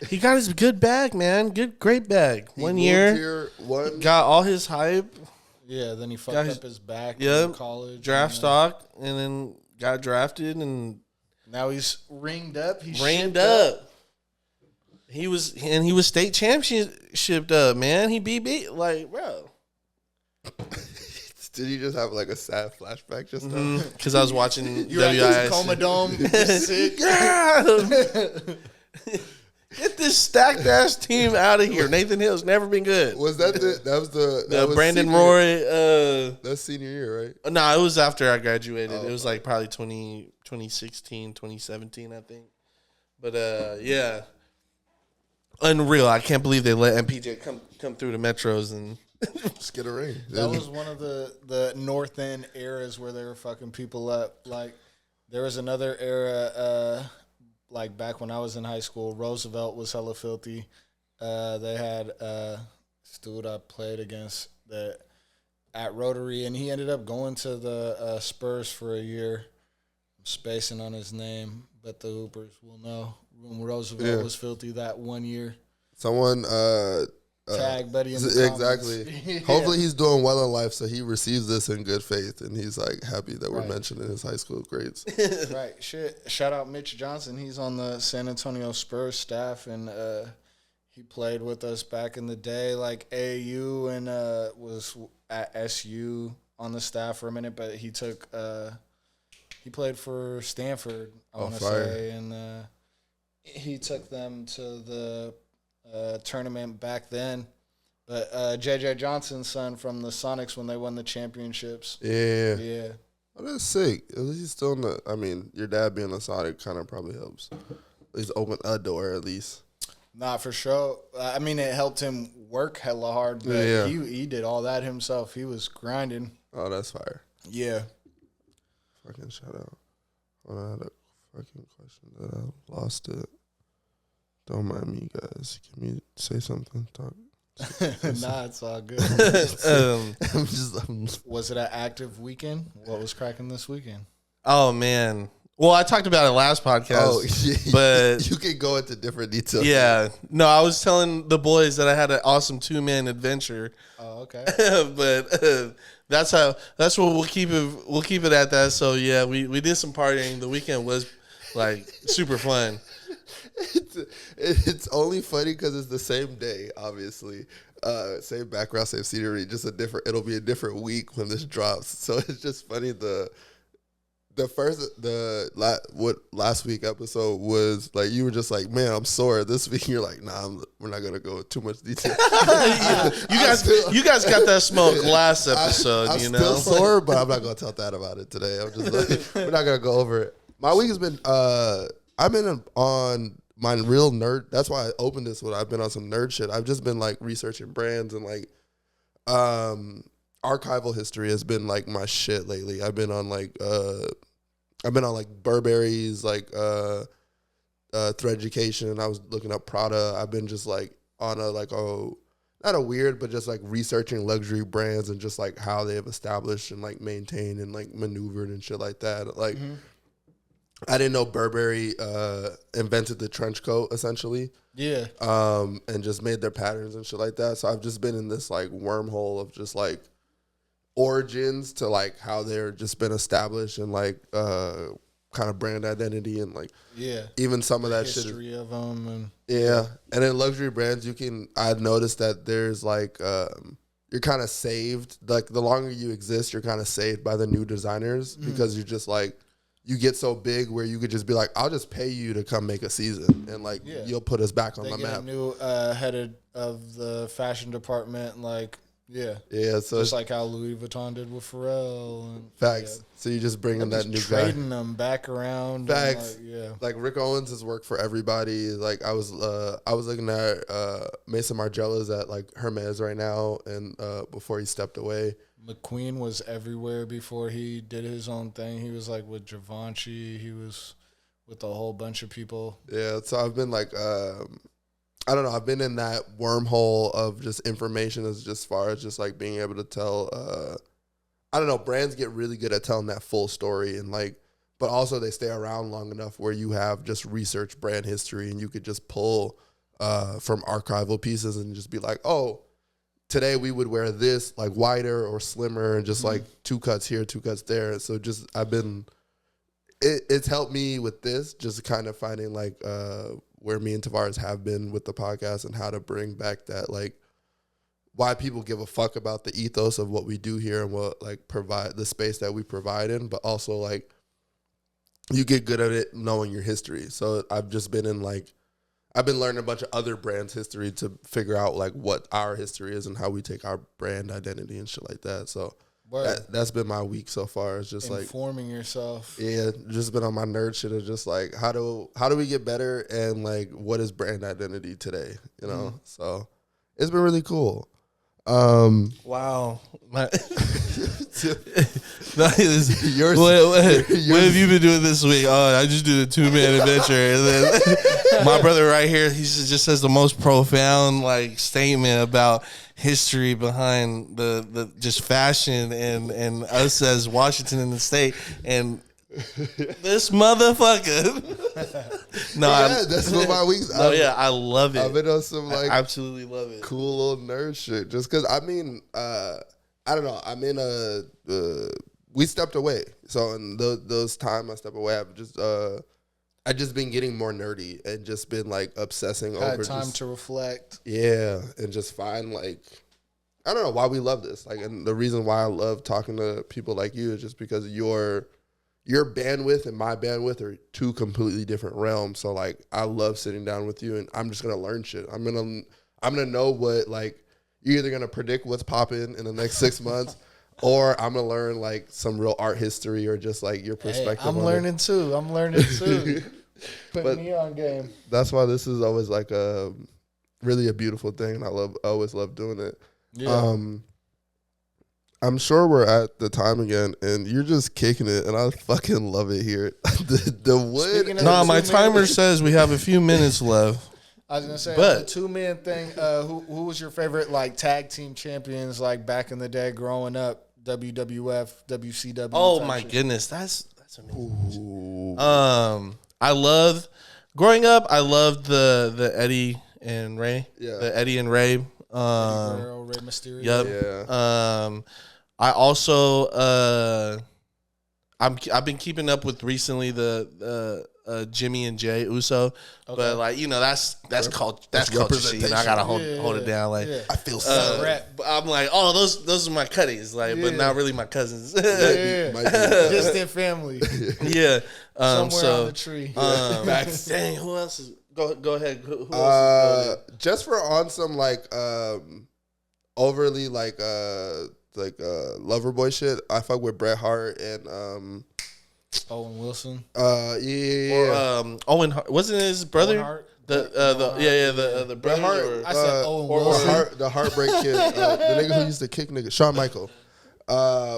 He got his good bag, man. Great bag. 1 year. Got all his hype. Yeah, then he fucked up his back in college. Draft stock, and then got drafted, and now he's ringed up. He's ringed up. He was state championship up, man. He beat like, bro. Did you just have like a sad flashback just now? Because I was watching You're at this Coma Dome. Sick. Get this stacked ass team out of here. Nathan Hill's never been good. Was that the Brandon Roy? That's senior year, right? No, it was after I graduated. It was like probably 2016, 2017, I think. But yeah, unreal. I can't believe they let MPJ come through the metros and. Just get a ring. That was one of the North End eras where they were fucking people up. Like, there was another era, like back when I was in high school, Roosevelt was hella filthy. They had dude I played against at Rotary, and he ended up going to the Spurs for a year. I'm spacing on his name, but the Hoopers will know. Roosevelt was filthy that 1 year. Someone tag buddy in the exactly. Hopefully he's doing well in life, so he receives this in good faith, and he's like happy that we're mentioning his high school grades. Right. Shit. Shout out Mitch Johnson. He's on the San Antonio Spurs staff, and he played with us back in the day, like AAU, and was at SU on the staff for a minute. But he played for Stanford, I want to say, and he took them to the tournament back then, but JJ Johnson's son from the Sonics when they won the championships. Yeah. Oh, that's sick. At least he's still in the. I mean, your dad being a Sonic kind of probably helps. At least open a door, at least. Nah, for sure. I mean, it helped him work hella hard, but he did all that himself. He was grinding. Oh, that's fire. Yeah. Fucking shout out. Hold on, I had a fucking question that I lost it. Don't mind me, guys. Can you say something? Talk. Nah, it's all good. Was it an active weekend? What was cracking this weekend? Oh, man. Well, I talked about it last podcast, but you can go into different details. Yeah. No, I was telling the boys that I had an awesome 2-man adventure. Oh, okay. But that's what we'll keep it. We'll keep it at that. So yeah, we did some partying. The weekend was like super fun. It's only funny because it's the same day, obviously. Same background, same scenery, just it'll be a different week when this drops. So it's just funny. Last week episode was like, you were just like, man, I'm sore. This week you're like, nah, we're not gonna go too much detail. You guys got that smoke last episode. I'm still sore, but I'm not gonna tell that about it today. I'm just like, we're not gonna go over it. My week has been I've been on my real nerd. That's why I opened this. I've been on some nerd shit. I've just been like researching brands and like archival history has been like my shit lately. I've been on like Burberry's like Thread Education. I was looking up Prada. I've been just like on not a weird, but just like researching luxury brands and just like how they have established and like maintained and like maneuvered and shit like that. Like I didn't know Burberry invented the trench coat essentially. Yeah. And just made their patterns and shit like that. So I've just been in this like wormhole of just like origins to like how they're just been established and like kind of brand identity and like even some of that history shit of them and and in luxury brands I've noticed that there's like you're kind of saved, like the longer you exist you're kind of saved by the new designers because you're just like you get so big where you could just be like, I'll just pay you to come make a season and like you'll put us back on the map. A new head of the fashion department, like so just like how Louis Vuitton did with Pharrell. And, facts. So you just bring in that new guy, trading them back around. Facts. And like Rick Owens has worked for everybody. Like I was looking at Mason Margiela's at like Hermes right now, and before he stepped away. McQueen was everywhere before he did his own thing. He was like with Givenchy. He was with a whole bunch of people. Yeah, so I've been like, I don't know. I've been in that wormhole of just information as far as just like being able to tell. I don't know. Brands get really good at telling that full story and like, but also they stay around long enough where you have just research brand history and you could just pull from archival pieces and just be like, oh. Today we would wear this like wider or slimmer and just like 2 cuts here, 2 cuts there. So just it's helped me with this, just kind of finding like where me and Tavares have been with the podcast and how to bring back that like why people give a fuck about the ethos of what we do here and what like provide the space that we provide in, but also like you get good at it knowing your history. So I've just been in like I've been learning a bunch of other brands' history to figure out like what our history is and how we take our brand identity and shit like that. So that's been my week so far. It's just informing yourself. Yeah, just been on my nerd shit of just like how do we get better and like what is brand identity today? You know, so it's been really cool. Wow. What have you been doing this week? Oh, I just did a 2-man adventure. And then my brother right here, he just says the most profound like statement about history behind the just fashion and us as Washington in the state and this motherfucker. That's what my week's. I love it. I've been on some like I absolutely love it. Cool little nerd shit. Just because I mean, I don't know. I'm in we stepped away. So in those time I stepped away, I just been getting more nerdy and just been like obsessing over time to reflect. Yeah, and just find like I don't know why we love this. Like, and the reason why I love talking to people like you is just because your bandwidth and my bandwidth are 2 completely different realms. So like I love sitting down with you and I'm just gonna learn shit. I'm gonna know what like you're either gonna predict what's popping in the next 6 months or I'm gonna learn like some real art history or just like your perspective. I'm learning too. Putting me on game. That's why this is always like really a beautiful thing and I always love doing it. Yeah. I'm sure we're at the time again, and you're just kicking it, and I fucking love it here. the wood. No, my timer says we have a few minutes left. I was gonna say the 2-man thing. Who was your favorite like tag team champions like back in the day growing up? WWF, WCW. Oh my goodness, that's amazing. I loved growing up. I loved the Eddie and Ray. Yeah, the Eddie and Ray. Eddie Guerrero, Rey Mysterio. Yep. Yeah. I also I've been keeping up with recently the Jimmy and Jay Uso, but like that's culture shit. You know, I gotta hold it down. Like I feel so. I'm like, oh, those are my cutties, like, but not really my cousins. Distant family. Yeah. Somewhere on the tree. Dang, who else is? Go ahead. Who else is just for on some like overly like lover boy shit. I fuck with Bret Hart and Owen Wilson. Yeah. Or Owen Hart. Wasn't it his brother? Owen Hart? The brother. I said Owen Wilson. The Heartbreak Kid. The nigga who used to kick niggas. Shawn Michael.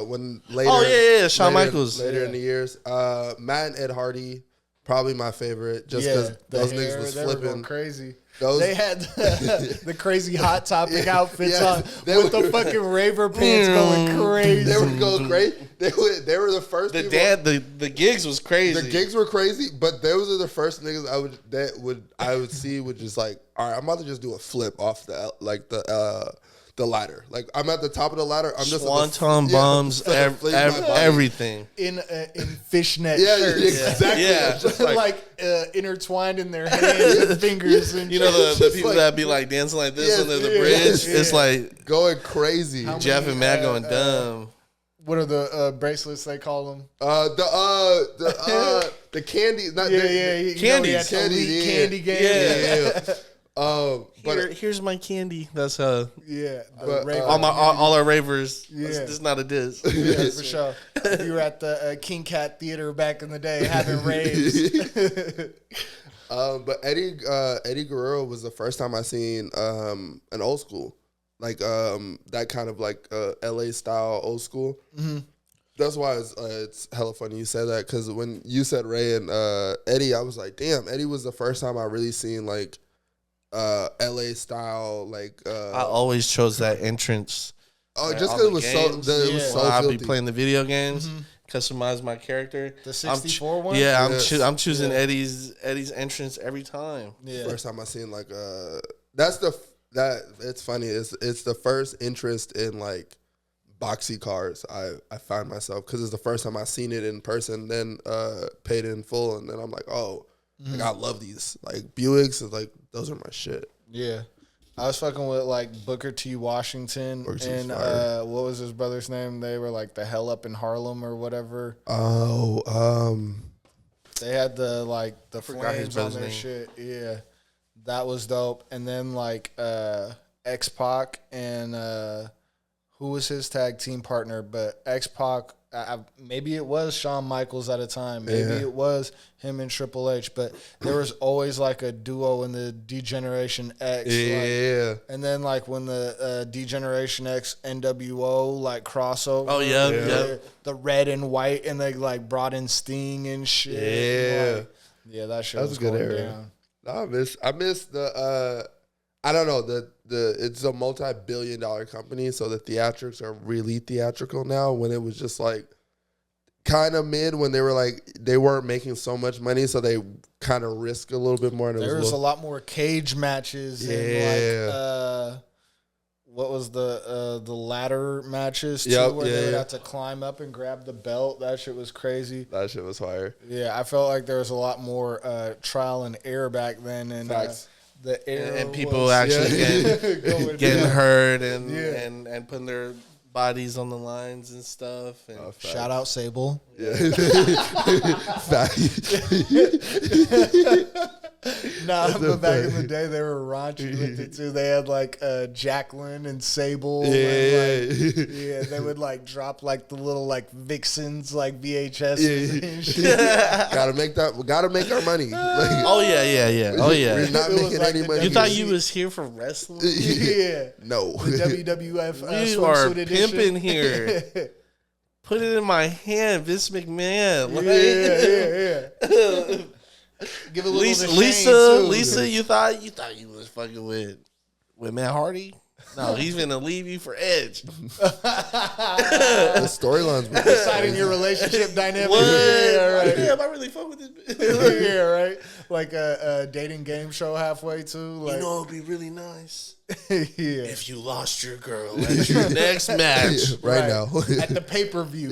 When later. Oh yeah. Shawn Michaels. Later in the years. Matt and Ed Hardy. Probably my favorite, just because those niggas was flipping. Were going crazy. They had the crazy Hot Topic outfits on with the fucking raver pants going crazy. They were going crazy. They were the first. The gigs was crazy. The gigs were crazy, but those are the first niggas I would see would just like, all right, I'm about to just do a flip off the ladder. Like I'm at the top of the ladder. I'm just swanton bombs, everything in fishnet shirts. Exactly. Yeah, just like intertwined in their hands and fingers. And you know the people that be like dancing like this under the bridge. It's like going crazy. Jeff and Matt going dumb. What are the bracelets they call them? The candy, not candies. Candy game. But here's my candy. That's all our ravers. Yeah, this is not a diss. Yeah, for sure. If you were at the King Cat Theater back in the day having raves. But Eddie Guerrero was the first time I seen an old school, like that kind of like LA style old school. Mm-hmm. That's why it's hella funny you said that, because when you said Ray and Eddie, I was like, damn, Eddie was the first time I really seen like LA style, like I always chose that entrance. Oh, just because it was so I'll filthy. be playing the video games, customize my character. The 64 one? Yeah, I'm choosing Eddie's entrance every time. Yeah. First time I seen like it's funny. It's the first interest in like boxy cars I find myself, because it's the first time I seen it in person, then paid in full, and then I'm like, oh, like I love these like Buicks, and like those are my shit. Yeah, I was fucking with like Booker T. Washington and what was his brother's name? They were like the Hell Up in Harlem or whatever. They had the flames on their shit. Yeah, that was dope. And then like X-Pac and who was his tag team partner? But X-Pac, maybe it was Shawn Michaels at a time. Maybe it was him and Triple H. But there was always like a duo in the D-Generation X. Yeah. And then like when the D-Generation X NWO like crossover. Oh, yeah. The red and white, and they like brought in Sting and shit. Yeah. That shit was good down. I miss the I don't know, it's a multi-billion-dollar company, so the theatrics are really theatrical now, when it was just like kind of mid, when they were like, they weren't making so much money, so they kind of risk a little bit more. And there was a lot more cage matches and like what was the ladder matches too, where they would have to climb up and grab the belt. That shit was crazy. That shit was fire. Yeah, I felt like there was a lot more trial and error back then, and the air and people actually getting hurt and putting their bodies on the lines and stuff. And shout out Sable. Yeah. But back in the day, they were raunchy with it too. They had like Jacqueline and Sable. Yeah. And, like, they would like drop like the little like vixens, like VHS. And shit. Gotta make our money. Like, oh yeah. We're not making any money. You thought you was here for wrestling? Yeah. No. The WWF. You are pimping here. Put it in my hand, Vince McMahon. Yeah. Give a little Lisa, you thought you was fucking with Matt Hardy? No, he's gonna leave you for Edge. The storylines deciding your relationship dynamic. What? Yeah, right. Damn, I really fuck with this. Yeah, right. Like a dating game show halfway too. Like, you know, it'd be really nice. If you lost your girl at your next match right now at the pay-per-view.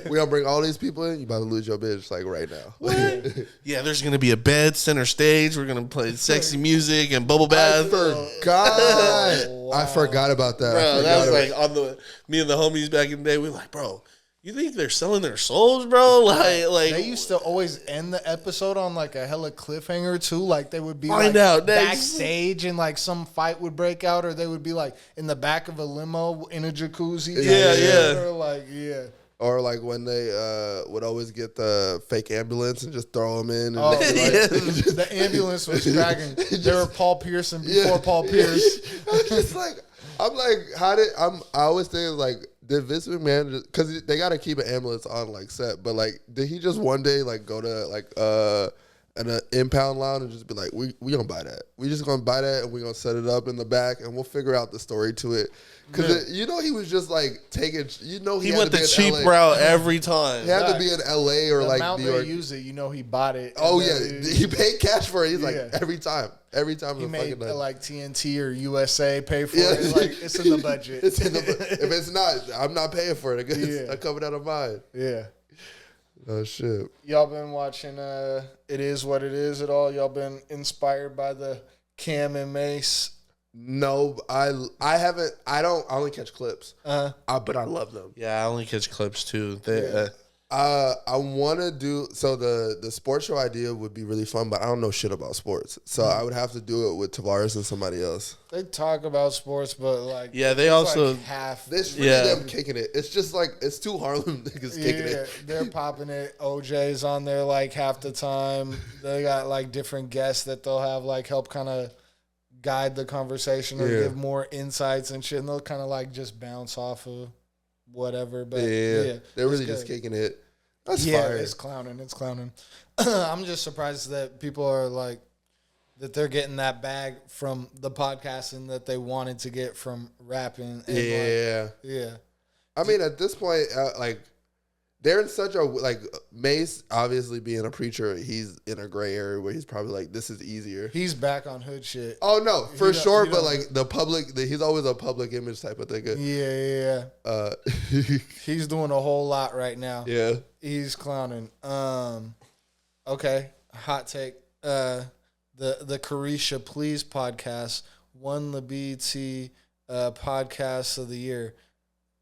We gonna bring all these people in. You about to lose your bitch like right now. What? Yeah, there's gonna be a bed center stage. We're gonna play sexy music and bubble bath. I forgot about that. Bro, that was like on me and the homies back in the day. We were like, bro, you think they're selling their souls, bro? Like they used to always end the episode on like a hella cliffhanger too. Like they would be backstage and like some fight would break out, or they would be like in the back of a limo in a jacuzzi. Or like when they would always get the fake ambulance and just throw them in. And the ambulance was cracking. They were Paul Pearson before Paul Pierce. I'm like, I always think like, did Vince McMahon, because they got to keep an ambulance on like set, but like, did he just one day like go to like an impound lounge and just be like, we gonna buy that. We just gonna buy that and we gonna set it up in the back and we'll figure out the story to it. Because he was just like taking. He went the cheap route every time. He had to be in LA or like New York. They use it. He bought it. Oh yeah, he paid cash for it. He's like every time. He made like TNT or USA pay for it. Like it's in the budget. If it's not, I'm not paying for it. It's coming out of mine. Yeah. Oh shit. Y'all been watching It Is What It Is at all? Y'all been inspired by the Cam and Mace? No, I haven't. I only catch clips. But I love them. Yeah, I only catch clips too. I want to do the sports show idea would be really fun, but I don't know shit about sports, so I would have to do it with Tavares and somebody else. They talk about sports, but like they also like half. This really them kicking it. It's just like it's two Harlem niggas kicking it. They're popping it. OJ's on there like half the time. They got like different guests that they'll have like help kind of guide the conversation or give more insights and shit. And they'll kind of like just bounce off of whatever. But they're really just kicking it. That's fire. It's clowning. I'm just surprised that people are like that they're getting that bag from the podcasting that they wanted to get from rapping. And I mean, at this point, like they're in such a like Mace obviously being a preacher, he's in a gray area where he's probably like, this is easier. He's back on hood shit. Oh no, for sure. But like the public, he's always a public image type of thing. Yeah. He's doing a whole lot right now. Yeah, he's clowning. Okay, hot take. The Carisha Please podcast won the BET podcast of the year.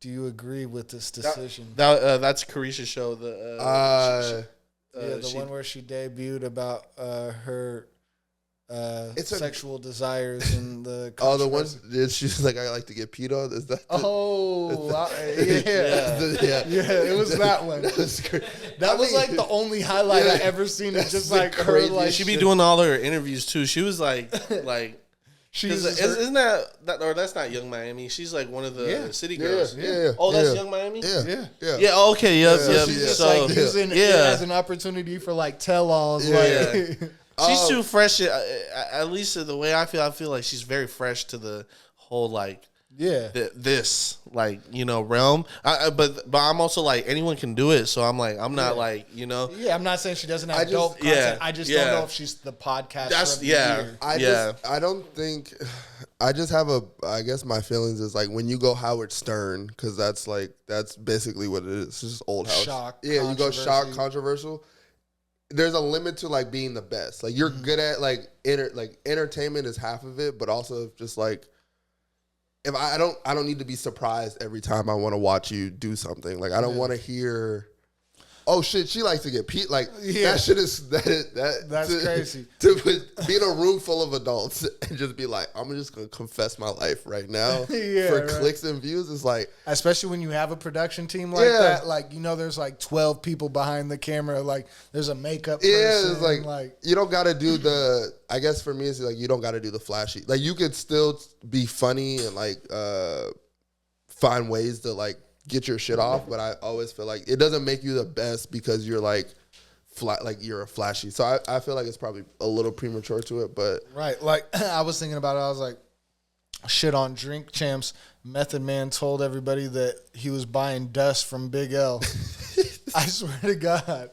Do you agree with this decision? That's Carisha's show. The one where she debuted about her sexual desires and the the ones she's like, I like to get peed on. Is that? It was that one. That was like the only highlight I ever seen. It's just like her, like she be doing all her interviews too. She was like. Isn't that or that's not Young Miami? She's like one of the city girls. Yeah. Oh, that's Young Miami. Yeah. Okay. Yep. She's just like using it as an opportunity for like tell-alls. She's too fresh. At least the way I feel like she's very fresh to the whole like. This like realm. But I'm also like anyone can do it. So I'm like I'm not like I'm not saying she doesn't have dope content. I just don't know if she's the podcast. That's I don't think. I just have I guess my feelings is like when you go Howard Stern, because that's basically what it is. It's just old house. Shock. Yeah, you go shock, controversial. There's a limit to like being the best. Like you're good at like entertainment is half of it, but also just like. If I don't need to be surprised every time I want to watch you do something. Like I don't want to hear, oh shit, she likes to get peed. Like that shit is that's crazy. To be in a room full of adults and just be like, I'm just gonna confess my life right now for clicks and views. It's like, especially when you have a production team like that. Like there's like 12 people behind the camera. Like there's a makeup person. Yeah, it's like you don't gotta do the. I guess for me, it's like you don't got to do the flashy. Like you could still be funny and like find ways to like get your shit off. But I always feel like it doesn't make you the best because you're like you're a flashy. So I feel like it's probably a little premature to it. But right, like I was thinking about it. I was like, shit on Drink Champs. Method Man told everybody that he was buying dust from Big L. I swear to God.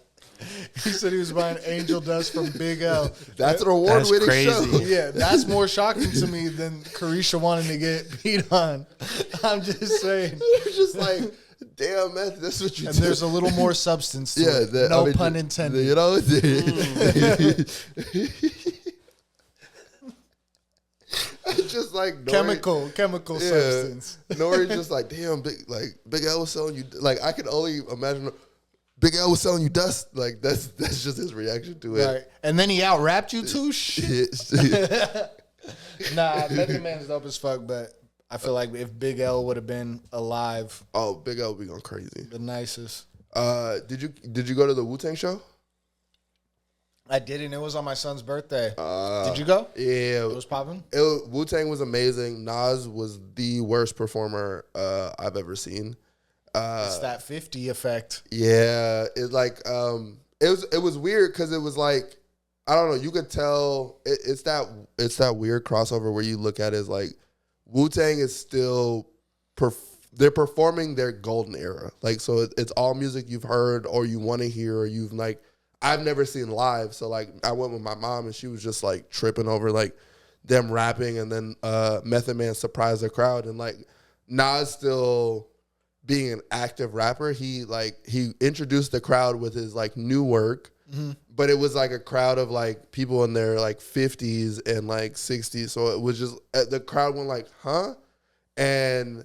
He said he was buying angel dust from Big L. That's an award-winning show. Yeah, that's more shocking to me than Carisha wanting to get beat on. I'm just saying. You're just like, damn, man, that's what you do. And there's a little more substance to it. No pun intended. You know? Just like Nori, chemical substance. Nori's just like, damn, Big L was selling you. Like, I could only imagine Big L was selling you dust. Like, that's just his reaction to it. Right. And then he out-rapped you too? Shit. Nah, Method Man's dope as fuck, but I feel like if Big L would have been alive. Oh, Big L would be going crazy. The nicest. Did you go to the Wu-Tang show? I didn't. It was on my son's birthday. Did you go? Yeah. It was popping? Wu-Tang was amazing. Nas was the worst performer I've ever seen. It's that 50 effect. Yeah. It's like, it was weird because it was like, I don't know. You could tell it's that weird crossover where you look at it as like Wu-Tang is still they're performing their golden era. Like, so it's all music you've heard or you want to hear or you've like, I've never seen live. So like I went with my mom and she was just like tripping over like them rapping, and then Method Man surprised the crowd, and like Nas still being an active rapper, he introduced the crowd with his like new work. Mm-hmm. But it was like a crowd of like people in their like 50s and like 60s. So it was just, the crowd went like, huh? And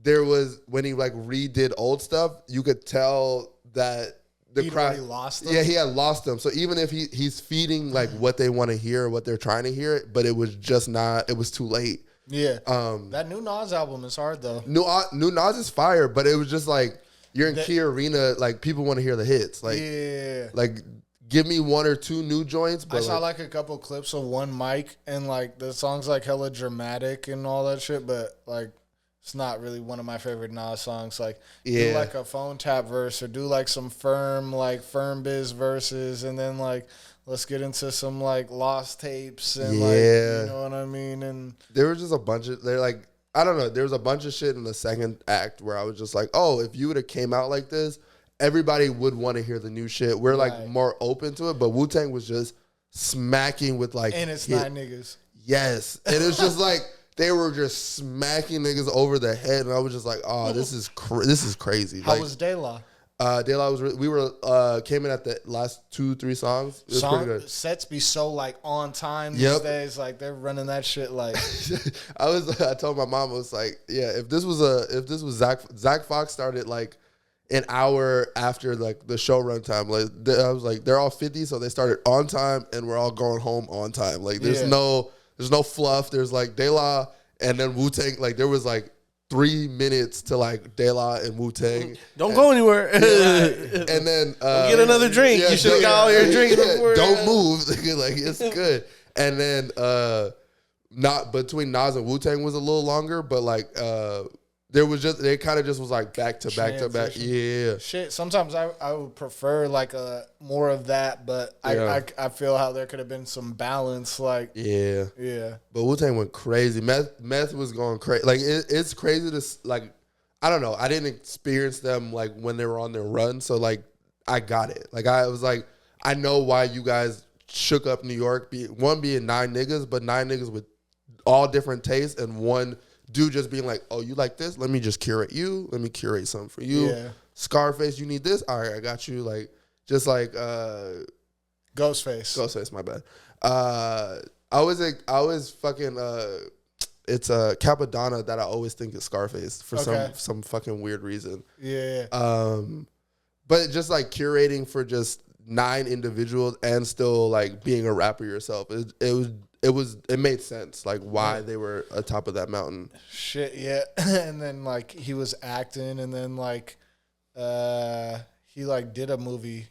there was, when he like redid old stuff, you could tell that the He'd crowd already lost them. Yeah, he had lost them. So even if he's feeding like what they want to hear, what they're trying to hear, but it was just not, it was too late. Yeah. That new Nas album is hard though. New Nas is fire, but it was just like, you're in Key Arena, like people want to hear the hits. Like, yeah. Like, give me one or two new joints. But I saw like a couple clips of one mic, and like the song's like hella dramatic and all that shit, but like it's not really one of my favorite Nas songs. Like do like a phone tap verse or do like some firm biz verses, and then like let's get into some like lost tapes and like, you know what I mean? And there was just a bunch of, they're like, I don't know, there was a bunch of shit in the second act where I was just like, oh, if you would have came out like this, everybody would want to hear the new shit. We're like more open to it, but Wu-Tang was just smacking with like, and it's not niggas. Yes, and it's just like they were just smacking niggas over the head, and I was just like, oh, this is crazy. How was De La? De La was came in at the last 2-3 songs. It was pretty good. Sets be so like on time these days. Like they're running that shit like. I told my mom, I was like, yeah, if this was Zach Fox started like an hour after like the show run time. Like I was like, they're all 50, so they started on time, and we're all going home on time. Like there's no fluff. There's like De La and then Wu-Tang. Like there was like 3 minutes to like De La and Wu-Tang. Don't go anywhere. And then get another drink. You should have got all your drinks before. Don't move. Like it's good. And then not between Nas and Wu-Tang was a little longer, but like there was just, it kind of just was like back to back to back. Yeah. Shit. Sometimes I would prefer like more of that, but I feel how there could have been some balance. Like yeah. But Wu-Tang went crazy. Meth was going crazy. Like it's crazy to like, I don't know. I didn't experience them like when they were on their run, so like I got it. Like I was like, I know why you guys shook up New York. One being 9 niggas, but 9 niggas with all different tastes, and one dude just being like, oh, you like this? Let me just curate you. Let me curate something for you. Yeah. Scarface, you need this? All right, I got you. Like, just like Ghostface, my bad. I always fucking it's Capadonna that I always think is Scarface for some fucking weird reason. Yeah. But just like curating for just 9 individuals and still like being a rapper yourself. It made sense, like why they were atop of that mountain. Shit, yeah. And then like he was acting, and then like he like did a movie.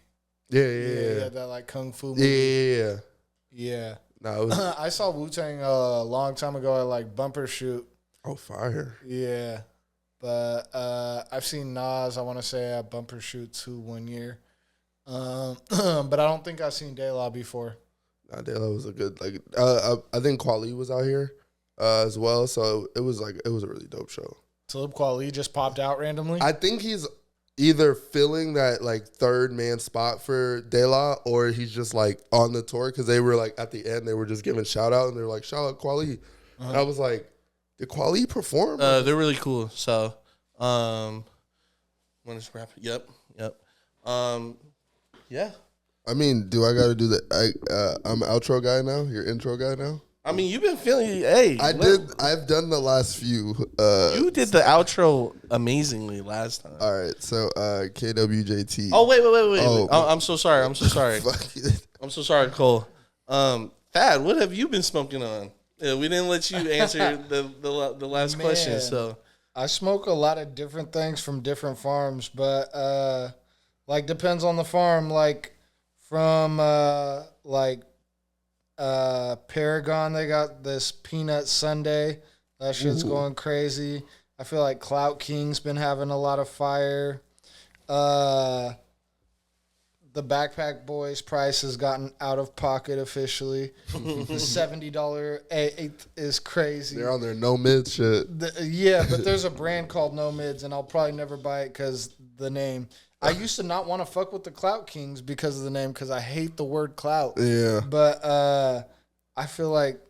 Yeah. That like kung fu movie. Yeah. No, it was I saw Wu-Tang a long time ago at like Bumper Shoot. Oh, fire. Yeah, but I've seen Nas, I want to say, at Bumper Shoot 2 1 year. But I don't think I've seen De La before. De La was a good, like, I think Kweli was out here as well, so it was a really dope show. Talib Kweli just popped out randomly? I think he's either filling that, like, third man spot for De La, or he's just, like, on the tour, because they were, like, at the end, they were just giving shout-out, and they were like, shout out Kweli. And I was like, did Kweli perform? They're really cool, so, when it's rap, yep. Yeah. I mean, do I got to do that? I'm outro guy now. Your intro guy now. I mean, you've been feeling. Hey, I've done the last few. You did the outro amazingly last time. All right, so KWJT. Oh wait. I'm so sorry. I'm so sorry, Cole. Thad, what have you been smoking on? Yeah, we didn't let you answer the last question. So I smoke a lot of different things from different farms, but like depends on the farm. Like. From Paragon, they got this peanut sundae. That shit's going crazy. I feel like Clout King's been having a lot of fire. The the Backpack Boys price has gotten out of pocket officially. The $70 eighth is crazy. They're on their no mid shit. Yeah, but there's a brand called No Mids, and I'll probably never buy it because the name. I used to not want to fuck with the Clout Kings because of the name, because I hate the word clout. Yeah. But I feel like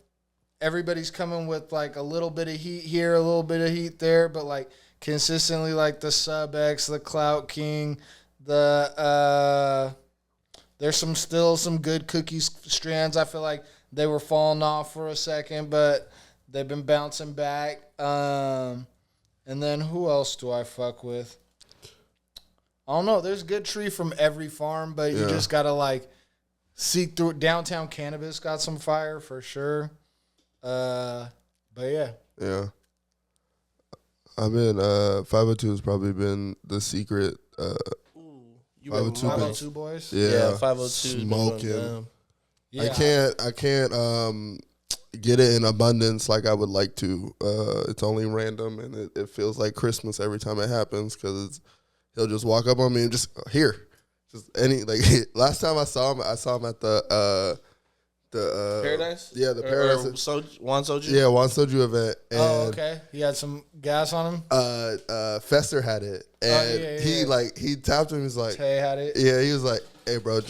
everybody's coming with like a little bit of heat here, a little bit of heat there, but like consistently like the Sub X, the Clout King, there's still some good cookies strands. I feel like they were falling off for a second, but they've been bouncing back. And then who else do I fuck with? I don't know. There's good tree from every farm, but you just gotta like seek through it. Downtown Cannabis got some fire for sure. But yeah. Yeah. I mean, 502 has probably been the secret. 502 boys. Yeah, 502 smoking. Yeah. I can't get it in abundance like I would like to. It's only random, and it feels like Christmas every time it happens, because he'll just walk up on me and just last time I saw him at the Paradise? Yeah, the Paradise. Juan Soju? Yeah, Juan Soju event. And okay. He had some gas on him? Fester had it. And he tapped him. He's like, Tay had it? Yeah, he was like, hey, bro,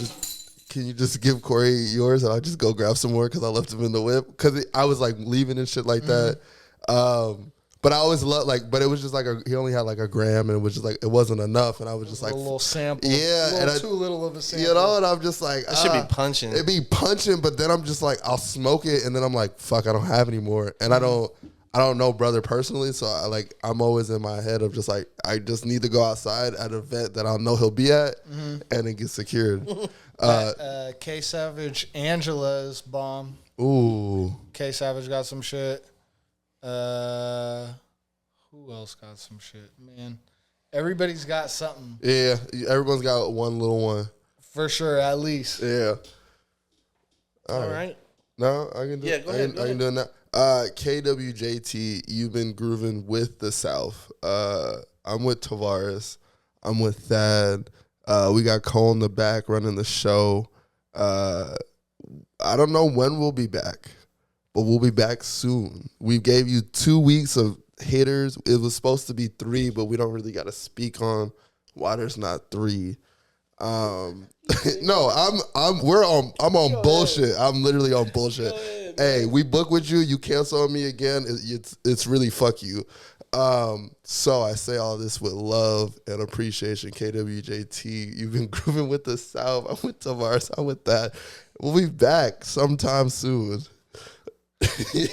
can you just give Corey yours and I'll just go grab some more, because I left him in the whip. Because I was like leaving and shit like that. But I always loved but it was just like he only had like a gram, and it was just like, it wasn't enough, and I was just like a little sample, yeah, too little of a sample, you know. And I'm just like, it should be punching. It'd be punching, but then I'm just like, I'll smoke it, and then I'm like, fuck, I don't have any more, and I don't know brother personally, so I'm always in my head of just like, I just need to go outside at an event that I'll know he'll be at, and it gets secured. K Savage Angela's bomb. Ooh, K Savage got some shit. Who else got some shit? Man, everybody's got something. Yeah, everyone's got one little one. For sure, at least. Yeah. All right. No, I can do it. Go ahead. I can do it now. KWJT, you've been grooving with the South. I'm with Tavares. I'm with Thad. We got Cole in the back running the show. I don't know when we'll be back, but we'll be back soon. We gave you 2 weeks of hitters. It was supposed to be 3, but we don't really got to speak on why there's not 3. No, I'm on bullshit. I'm literally on bullshit. Hey, we book with you. You cancel on me again. It's really fuck you. So I say all this with love and appreciation. KWJT, you've been grooving with the South. I'm with Tavares. I'm with that. We'll be back sometime soon.